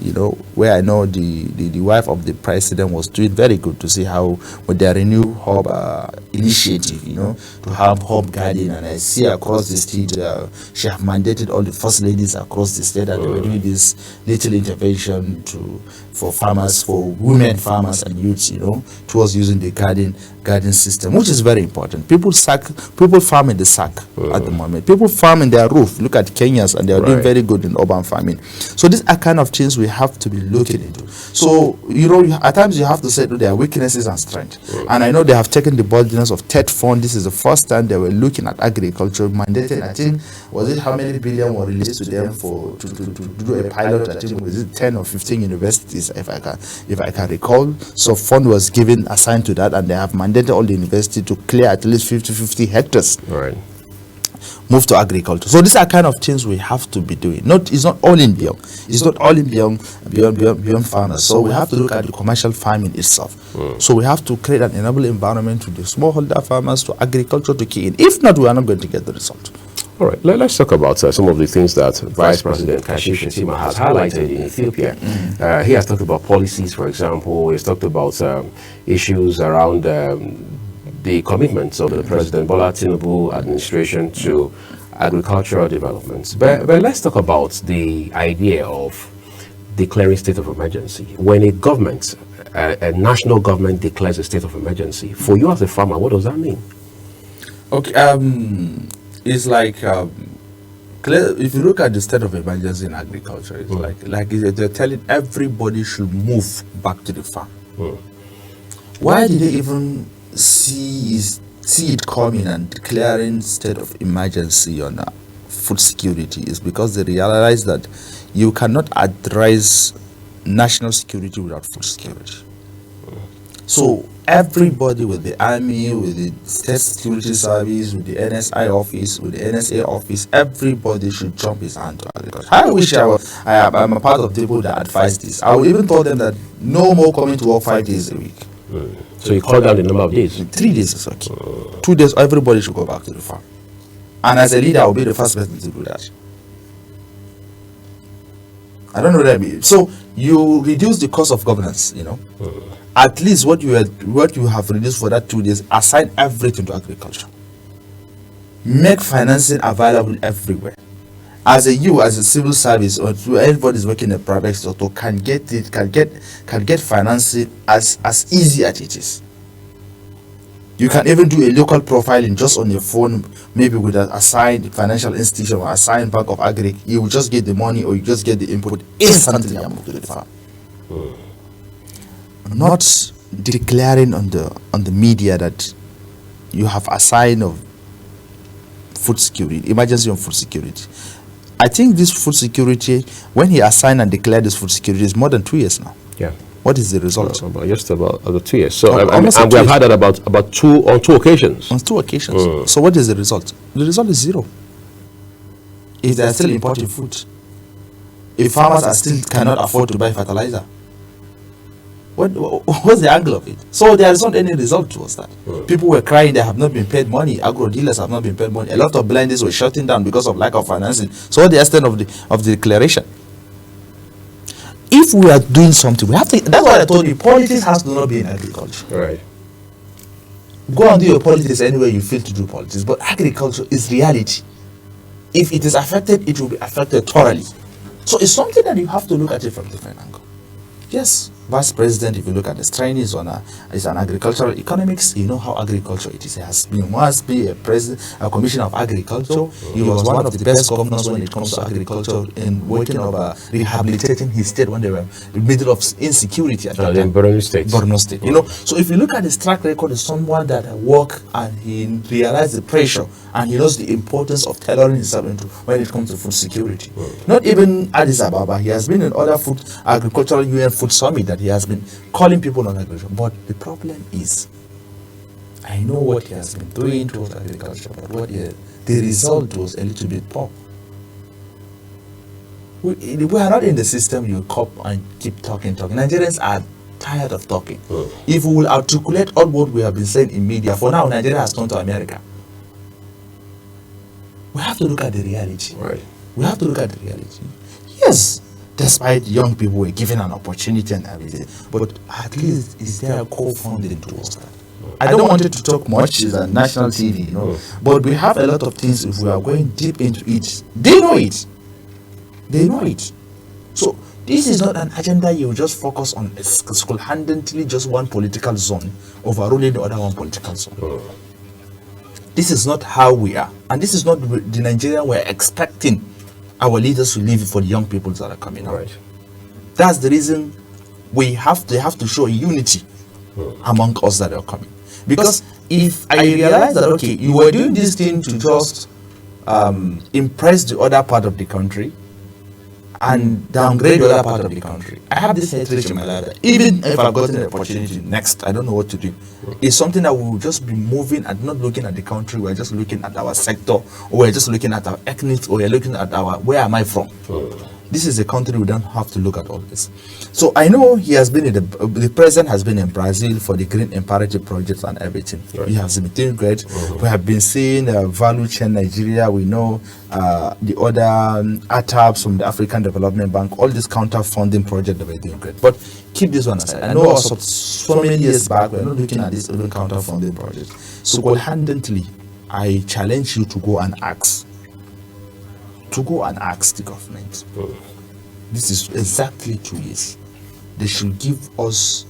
where I know the wife of the president was doing very good to see how with their Renew Hub initiative, to have hub garden. And I see across the state, she have mandated all the first ladies across the state that they were doing this little intervention for farmers, for women farmers and youths, towards using the garden system, which is very important. People farm in the sack at the moment. People farm in their roof. Look at Kenyans, and they are doing very good in urban farming. So these are kind of things we have to be looking into. So, at times you have to say their weaknesses and strengths. And I know they have taken the boldness of TED Fund. This is the first time they were looking at agriculture, mandated, I think, was it how many billion were released to them to do a pilot? I think was it 10 or 15 universities, if I can recall. So fund was assigned to that, and they have mandated all the universities to clear at least 50 hectares. Right. move to agriculture. So these are kind of things we have to be doing. It's not all in beyond. It's not all in beyond farmers. So we have to look at the commercial farming itself. So we have to create an enable environment to the smallholder farmers, to agriculture to key in. If not, we are not going to get the result. All right, let's talk about some of the things that Vice President Kashim Shettima has highlighted in Ethiopia. He has talked about policies, for example. He's talked about issues around the commitments of the President Bola Tinubu administration to agricultural developments. But let's talk about the idea of declaring state of emergency. When a government, a national government declares a state of emergency, for you as a farmer, what does that mean? Okay, it's like if you look at the state of emergency in agriculture, it's like they're telling everybody should move back to the farm. Why did they even see it coming and declaring state of emergency on food security? Is because they realize that you cannot address national security without food security. So everybody, with the army, with the state security service, with the NSI office, with the NSA office, everybody should jump his hand to agriculture. I wish I'm a part of the people that advise this. I would even told them that no more coming to work 5 days a week. So you cut down the number of days? 3 days is okay. 2 days, everybody should go back to the farm. And as a leader, I will be the first person to do that. I don't know what I mean. So you reduce the cost of governance, At least what you have reduced for that 2 days, assign everything to agriculture. Make financing available everywhere. As a civil service, or to anybody who's working in the private sector, can get financing as easy as it is. You can even do a local profiling just on your phone, maybe with an assigned financial institution or assigned bank of Agric. You will just get the money, or you just get the input instantly and move to the farm. Not declaring on the media that you have assigned of food security, emergency on food security. I think this food security, when he assigned and declared this food security, is more than 2 years now. Yeah. What is the result? Just about 2 years. So and we have had that about two occasions. On 2 occasions. So what is the result? The result is zero. If they are still importing food, if farmers are still cannot afford to buy fertilizer, what's the angle of it? So there is not any result towards that. People were crying they have not been paid money. Agro dealers have not been paid money. A lot of blenders were shutting down because of lack of financing. So what the extent of the declaration? If we are doing something, we have to. That's why I told you, politics has to not be in agriculture. Right. Go and do your politics anywhere you feel to do politics, but agriculture is reality. If it is affected, it will be affected thoroughly. So it's something that you have to look at it from different angle. Yes, Vice President, if you look at his training, is an agricultural economics. You know how agriculture it is. He has been once be a commissioner of agriculture. He was one of the best governors when it comes to agriculture in working over rehabilitating his state when they were in the middle of insecurity at that time. Borno State. Borno State. So if you look at his track record, is someone that worked and he realized the pressure and he knows the importance of tailoring himself into when it comes to food security. Not even Addis Ababa. He has been in other agricultural UN food summit that he has been calling people on agriculture. But the problem is, I know what he has been doing towards agriculture, but the result was a little bit poor. We are not in the system you cop and keep talking. Nigerians are tired of talking. If we will articulate all what we have been saying in media, for now Nigeria has turned to America. We have to look at the reality. Right. We have to look at the reality. Yes, despite young people were given an opportunity and everything, but at least is there a co-funding towards that? I don't want it to talk much. It's a national TV, but we have a lot of things. If we are going deep into it, they know it. They know it. So this is not an agenda you just focus on single-handedly, just one political zone overruling the other one political zone. This is not how we are, and this is not the Nigeria we're expecting our leaders to live for the young people that are coming out. Right. That's the reason they have to show unity among us that are coming. Because if I realize that, okay, you were doing this thing to just impress the other part of the country, and downgrade the other part of the country. I have this hatred in my life. Even if I've gotten an opportunity next, I don't know what to do. It's something that we will just be moving and not looking at the country. We're just looking at our sector, or we're just looking at our ethnic, or we're looking at our where am I from. This is a country we don't have to look at all this. So I know he has been in the president has been in Brazil for the green imperative projects and everything. Right. He has been doing great. We have been seeing value chain Nigeria. We know the other ATAPs from the African Development Bank. All these counter funding projects that we're doing great. But keep this one aside. I know also so many years back we're not looking at this even counter funding project. So handedly, I challenge you to go and ask. To go and ask the government. This is exactly 2 years. They should give us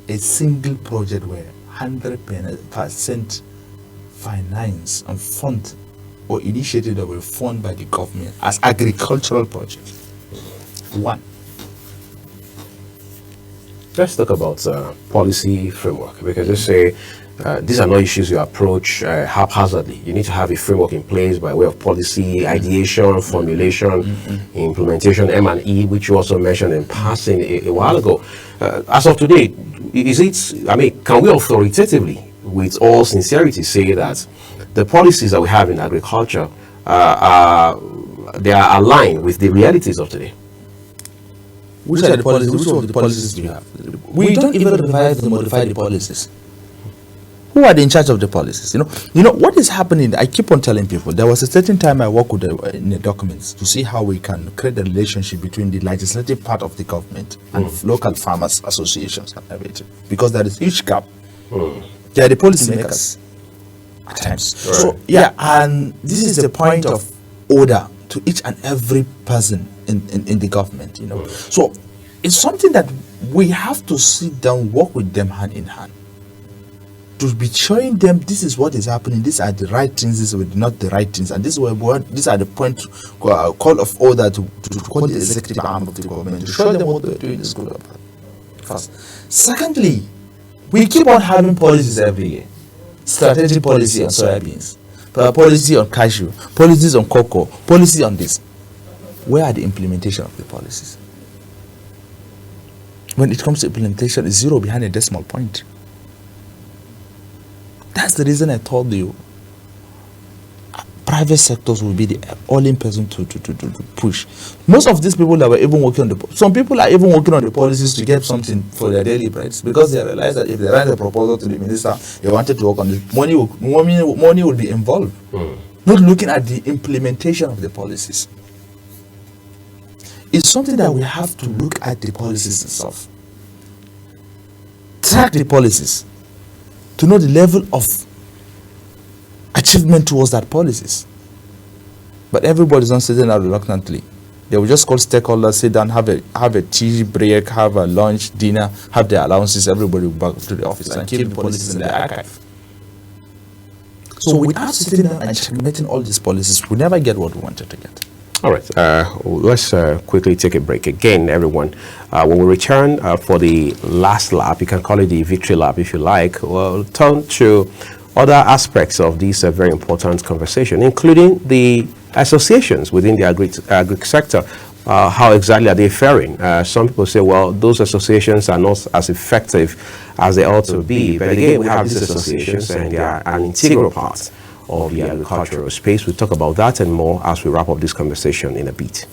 a single project where 100% finance and fund or initiative that will fund by the government as agricultural project. One. Let's talk about policy framework, because they say these are not issues you approach haphazardly. You need to have a framework in place by way of policy, ideation, formulation, implementation, M&E, which you also mentioned in passing a while ago. As of today, can we authoritatively, with all sincerity, say that the policies that we have in agriculture they are aligned with the realities of today? Which are the policies? Which of the policies do you have? We don't even revise or modify the policies. Who are in charge of the policies? You know what is happening. I keep on telling people there was a certain time I worked with in the documents to see how we can create a relationship between the legislative part of the government and local farmers associations and everything, because there is huge gap. They are the policy makers at times. Right. So and this is the point of order to each and every person in the government. So it's something that we have to sit down, work with them hand in hand, to be showing them this is what is happening, these are the right things, these are not the right things, and these are the point call of order to call the executive arm of the government, to show them what they're doing is good or bad. First. Secondly, we keep on having policies every year. Strategic policy on soybeans, policy on cashew, policies on cocoa, policy on this. Where are the implementation of the policies? When it comes to implementation, it's zero behind a decimal point. That's the reason I told you private sectors will be the only person to push. Most of these people that were even working on some people are even working on the policies to get something for their daily breads, because they realize that if they write a proposal to the minister, they wanted to work on it, money will be involved. Not looking at the implementation of the policies. It's something that we have to look at the policies itself. Track the policies to know the level of achievement towards that policies. But everybody's not sitting out reluctantly. They will just call stakeholders, sit down, have a tea break, have a lunch, dinner, have their allowances, everybody will back to the office and keep the policies in the archive. So without sitting down and checkmating all these policies, we never get what we wanted to get. All right, let's quickly take a break again, everyone. When we return for the last lap, you can call it the victory lap if you like, we'll turn to other aspects of this very important conversation, including the associations within the agric sector. How exactly are they faring? Some people say, well, those associations are not as effective as they ought to be. But again, we have these associations and they are an integral part of the agricultural space. We'll talk about that and more as we wrap up this conversation in a bit.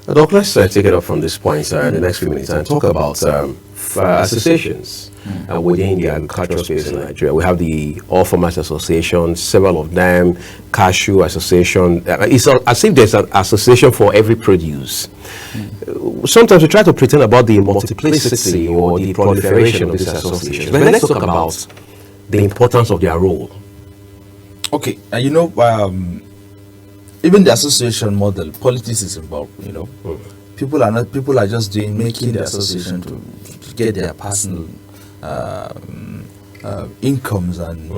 Doc, let's take it up from this point in the next few minutes and talk about associations within the agricultural space in Nigeria. We have the All Farmers Association, several of them, Cashew Association. It's as if there's an association for every produce. Sometimes we try to pretend about the multiplicity or the proliferation of these associations. But let's talk about the importance of their role. Okay, even the association model, politics is involved. People are just making the association to get their personal incomes and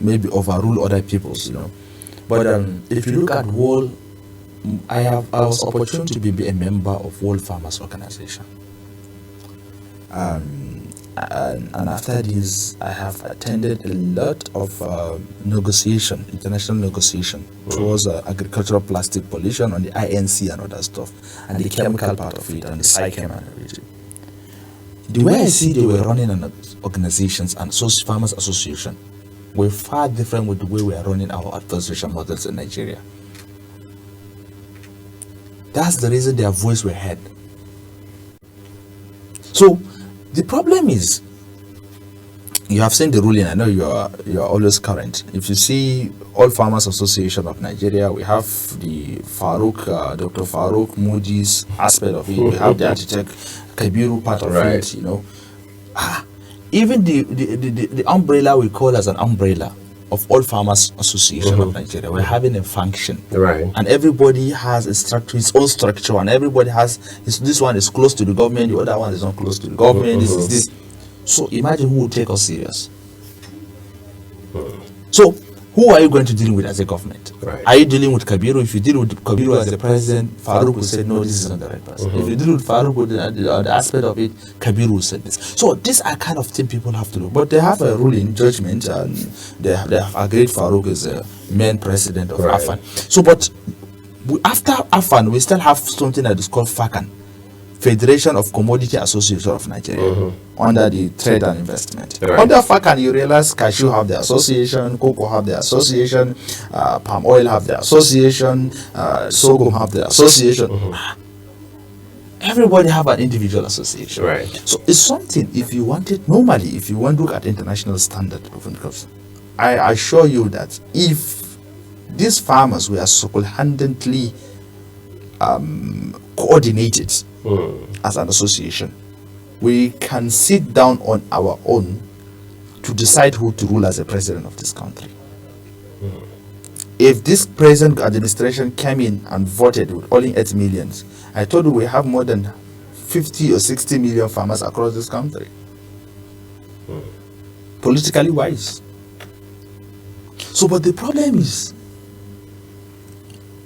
maybe overrule other people's. But if you look at World, I was opportunity to be a member of World Farmers Organization. And after this, I have attended a lot of international negotiation towards agricultural plastic pollution on the INC and other stuff, and the chemical part of it, and the psychem and everything. The way I see they were running an organizations and farmers association were far different with the way we are running our association models in Nigeria. That's the reason their voice were heard. So the problem is, you have seen the ruling. I know you are always current. If you see All Farmers Association of Nigeria, we have the Dr. Farouk Muji's aspect of it. We have the architect Kabiru part of it. Even the umbrella we call as an umbrella of All Farmers Association of Nigeria, we're having a function, right? And everybody has a structure, his own structure, and everybody has this one is close to the government, the other one is not close to the government. This is this. So imagine who will take us serious. So who are you going to deal with as a government? Right. Are you dealing with Kabiru? If you deal with Kabiru as the president, Farouk will say, no, this is not the right person. If you deal with Farouk with the aspect of it, Kabiru will say this. So these are kind of things people have to do. But they have a ruling judgment, and they have agreed Farouk is the main president of AFAN. So, but after AFAN, we still have something that is called FACAN, Federation of Commodity Association of Nigeria, under the Trade and Investment. Right. Under FACAN, you realize cashew have the association, cocoa have the association, palm oil have the association, sorghum have the association. Everybody have an individual association. Right. So it's something, if you want it, normally, if you want to look at international standard of income, I assure you that if these farmers were single-handedly coordinated as an association, we can sit down on our own to decide who to rule as a president of this country. If this present administration came in and voted with only 8 million, I told you we have more than 50 or 60 million farmers across this country. Politically wise. So, but the problem is,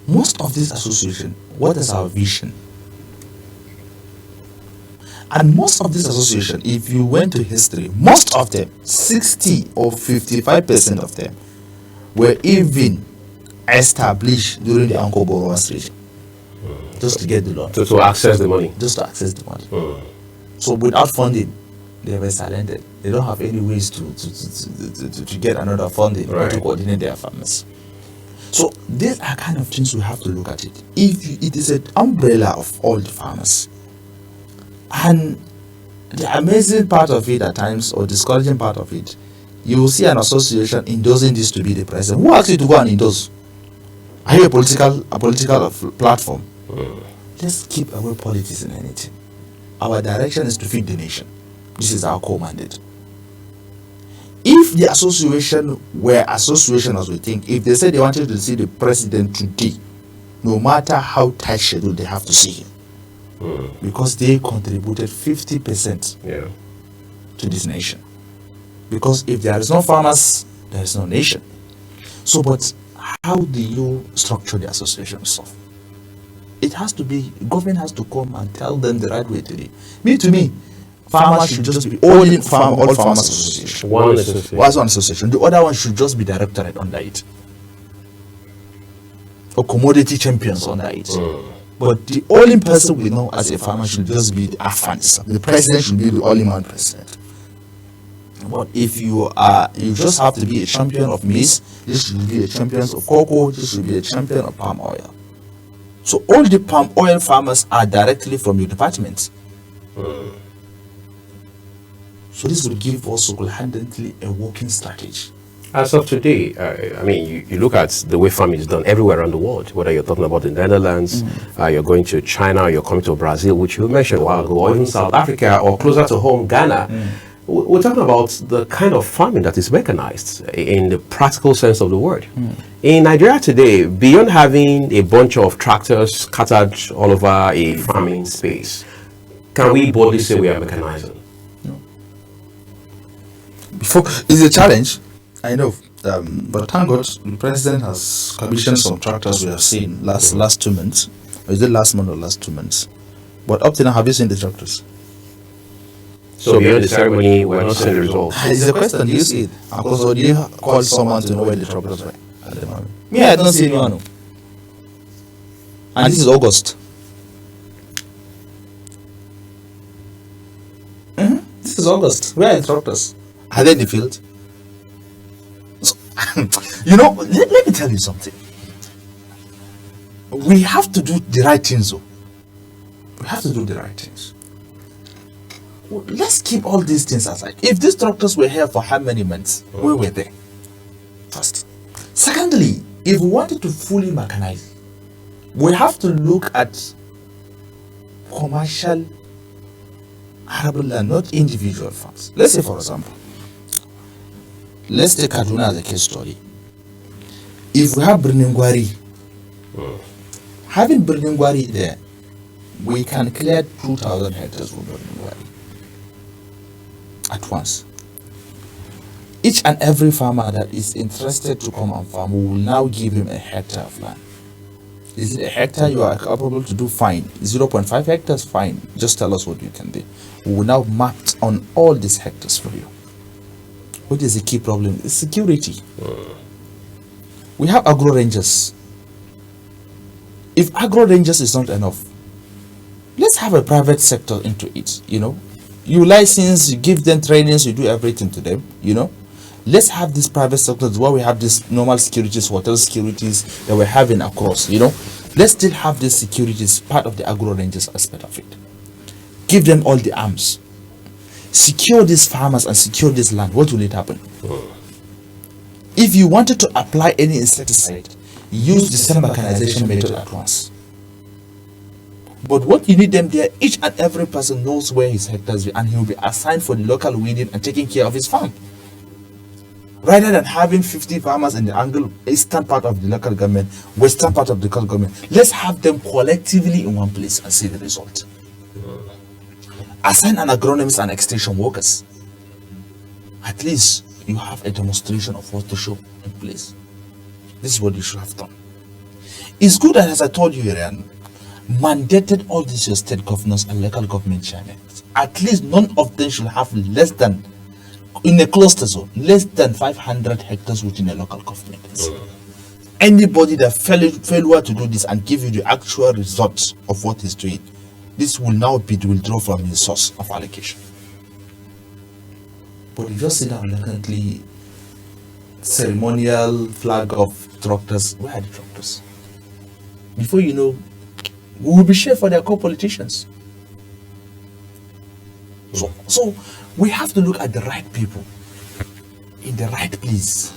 most of this association, what is our vision? And most of this association, if you went to history, most of them, 60 or 55% of them, were even established during the Uncle Borrowers regime. Just to get the loan. To access the money. Just to access the money. So without funding, they were silenced. They don't have any ways to get another funding or to coordinate their farmers. So these are kind of things we have to look at it. If it is an umbrella of all the farmers, and the amazing part of it at times, or discouraging part of it, you will see an association endorsing this to be the president. Who asked you to go and endorse? Are you a political platform? Let's keep away politics in anything. Our direction is to feed the nation. This is our core mandate. If the association were association as we think, if they said they wanted to see the president today, no matter how tight schedule they have to see him, because they contributed 50% to this nation. Because if there is no farmers, there is no nation. So, but how do you structure the association stuff? It has to be, government has to come and tell them the right way to do it. To me, farmers should just be all farmers association. One association. One association. The other one should just be directorate under it, or commodity champions under it. But the only person we know as a farmer should just be the AFAN. The president should be the only man president. But if you just have to be a champion of maize, this should be a champion of cocoa, this should be a champion of palm oil. So all the palm oil farmers are directly from your department. So this will give us single-handedly a working strategy. As of today, I mean, you look at the way farming is done everywhere around the world, whether you're talking about the Netherlands, you're going to China, you're coming to Brazil, which you mentioned a while ago, or even South Africa, or closer to home, Ghana. We're talking about the kind of farming that is mechanized in the practical sense of the word. In Nigeria today, beyond having a bunch of tractors scattered all over a farming space, can we boldly say we are mechanizing? Before, it's a challenge, I know, but thank God the president has commissioned some tractors we have seen last 2 months. Or is it last month or last 2 months? But up to now, have you seen the tractors? So beyond the ceremony, we're not seeing the results. It's a question, do you see it? Because do you call someone to know where the tractors are at the moment? Me, I don't see anyone. And this is August. This is August. Where are the tractors? Are they in the field? So, let me tell you something. We have to do the right things, though. We have to do the right things. Well, let's keep all these things aside. If these tractors were here for how many months, where were they? First. Secondly, if we wanted to fully mechanize, we have to look at commercial arable land, not individual farms. Let's say, for example, let's take Kaduna as a case study. If we have Birningwari, having Birningwari there, we can clear 2,000 hectares from Birningwari at once. Each and every farmer that is interested to come and farm, we will now give him a hectare of land. Is it a hectare you are capable to do? Fine. 0.5 hectares? Fine. Just tell us what you can do. We will now map on all these hectares for you. What is the key problem? It's security. We have agro rangers. If agro rangers is not enough, let's have a private sector into it. You license, you give them trainings, you do everything to them. Let's have this private sectors where we have this normal securities, hotel securities that we're having across. Let's still have this securities part of the agro rangers aspect of it. Give them all the arms. Secure these farmers and secure this land. What will it happen? If you wanted to apply any insecticide, use the same mechanization method at once. But what you need them there, each and every person knows where his hectares are, and he will be assigned for the local weeding and taking care of his farm. Rather than having 50 farmers in the eastern part of the local government, western part of the local government, let's have them collectively in one place and see the result. Assign an agronomist and extension workers. At least you have a demonstration of what to show in place. This is what you should have done. It's good that, as I told you, Iran, mandated all these your state governors and local government chairmen. At least none of them should have less than, in a cluster zone, less than 500 hectares within a local government. Anybody that failure to do this and give you the actual results of what he's doing, this will now be withdrawn from his source of allocation. But you just see that elegantly ceremonial flag of tractors. Where are the tractors? Before you know, we will be shared for their co-politicians. So we have to look at the right people in the right place.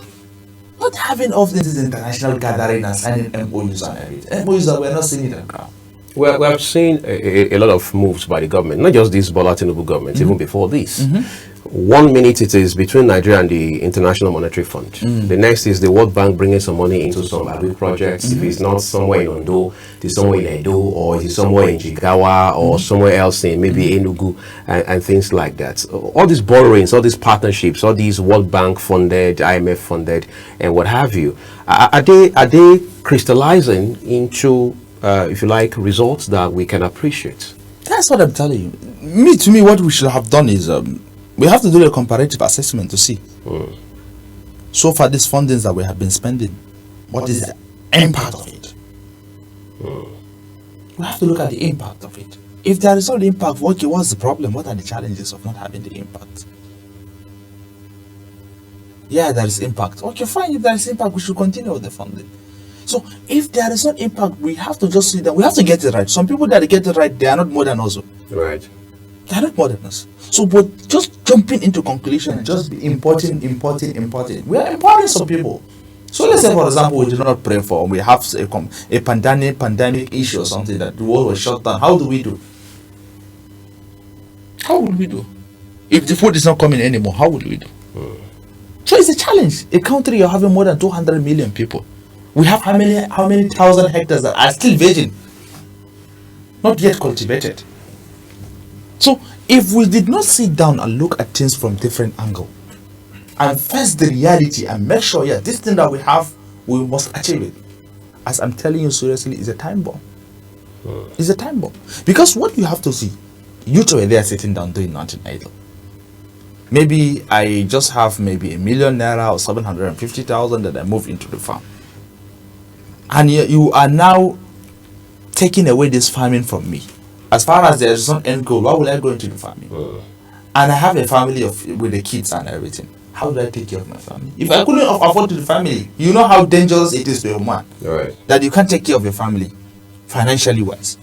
Not having all this international gathering and signing MOUs and everything. MOUs that we're not seeing it on ground. Well, we have seen a lot of moves by the government, not just this Bola Tinubu government, even before this. 1 minute it is between Nigeria and the International Monetary Fund. The next is the World Bank bringing some money into some Agric projects. If it's not somewhere in Ondo, it's somewhere in Edo, or it's somewhere in Jigawa, or somewhere else in maybe Enugu, and things like that. All these borrowings, all these partnerships, all these World Bank funded, IMF funded, and what have you, are they crystallizing into if you like, results that we can appreciate? That's what I'm telling you. To me, what we should have done is we have to do a comparative assessment to see. So far, these fundings that we have been spending, what is the impact of it? We have to look at the impact of it. If there is no impact, okay, what's the problem? What are the challenges of not having the impact? Yeah, there is impact. Okay, fine. If there is impact, we should continue with the funding. So if there is no impact, we have to just see that we have to get it right. Some people that get it right, they are not more than us. Right. They are not more than us. So, but just jumping into conclusion and just be importing. We are importing some people. So let's say, for example, we do not pray for, we have a pandemic issue or something that the world was shut down. How do we do? How would we do? If the food is not coming anymore, how would we do? So it's a challenge. A country you're having more than 200 million people. We have how many thousand hectares that are still virgin, not yet cultivated. So if we did not sit down and look at things from different angle, and face the reality and make sure, yeah, this thing that we have, we must achieve it. As I'm telling you seriously, it's a time bomb. It's a time bomb. Because what you have to see, you two are there sitting down doing nothing idle. Maybe I just have maybe ₦1 million or 750,000 that I move into the farm. And you are now taking away this farming from me. As far as there is some end goal, why will I go into the farming? And I have a family with the kids and everything. How do I take care of my family? If I couldn't afford to the family, you know how dangerous it is to a man. Right. That you can't take care of your family, financially wise.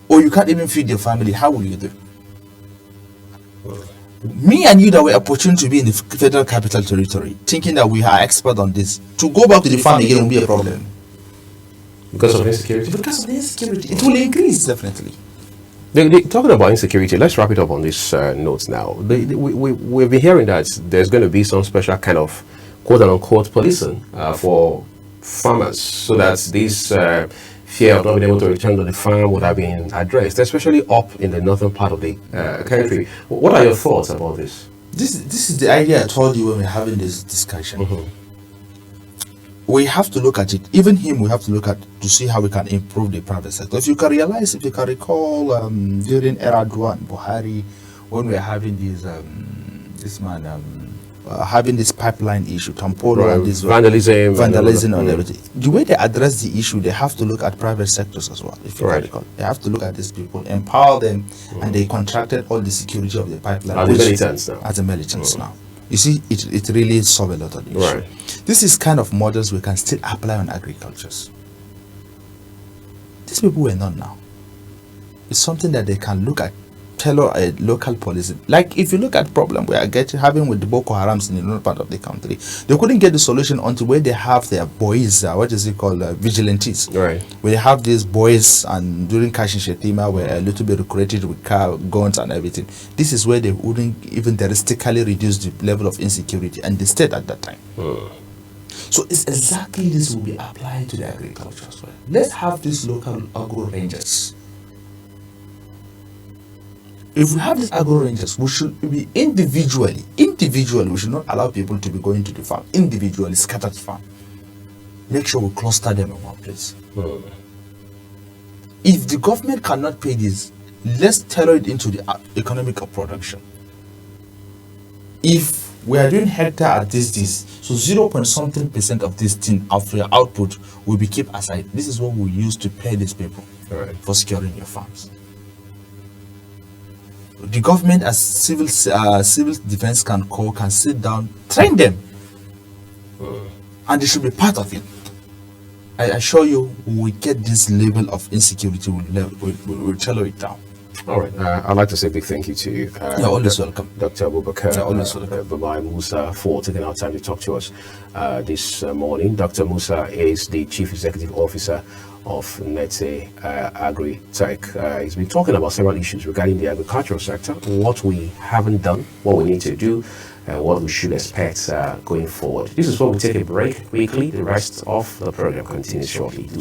Or you can't even feed your family. How will you do? Me and you that were opportune to be in the Federal Capital Territory, thinking that we are expert on this, to go back to the farm again will be a problem. Because of insecurity? Because of the insecurity. It will increase, definitely. Talking about insecurity, let's wrap it up on this note now. We've been hearing that there's going to be some special kind of quote-unquote policing for farmers, so that this fear of not being able to return to the farm would have been addressed, especially up in the northern part of the country. What are your thoughts about this? This is the idea I told you when we were having this discussion. We have to look at it. Even we have to look at to see how we can improve the private sector. If you can recall, during Erdogan, Buhari, when we were having having this pipeline issue, Tampolo, and this vandalism and everything. The way they address the issue, they have to look at private sectors as well. If you can recall, they have to look at these people, empower them, and they contracted all the security of the pipeline as a militants now. You see, it really solves a lot of issues. Right. This is kind of models we can still apply on agricultures. These people were not now. It's something that they can look at, tailor a local policy. Like if you look at problem we are having with the Boko Harams in the northern part of the country, they couldn't get the solution until where they have their boys, vigilantes. Right. Where they have these boys, and during Kashin Shetima were a little bit recruited with guns and everything. This is where they wouldn't even drastically reduce the level of insecurity and the state at that time. So it's exactly this will be applied to the agriculture as well. Let's have these local agro rangers. If we have these agro rangers, we should be individually, we should not allow people to be going to the farm, individually, scattered farm. Make sure we cluster them in one place. If the government cannot pay this, let's tailor it into the economic of production. If we are doing hectare at this, so 0.something% of this thing of your output will be kept aside. This is what we use to pay these people for securing your farms. The government, as civil defense can sit down, train them, and they should be part of it. I assure you, when we get this level of insecurity, we'll tailor it down. All right. I'd like to say a big thank you to you. You're always welcome. Dr. Abubakar, always welcome. Bamai, Musa, for taking our time to talk to us this morning. Dr. Musa is the Chief Executive Officer of Netse Agri-Tech. He's been talking about several issues regarding the agricultural sector, what we haven't done, what we need to do, and what we should expect going forward. This is where we take a break quickly. The rest of the program continues shortly.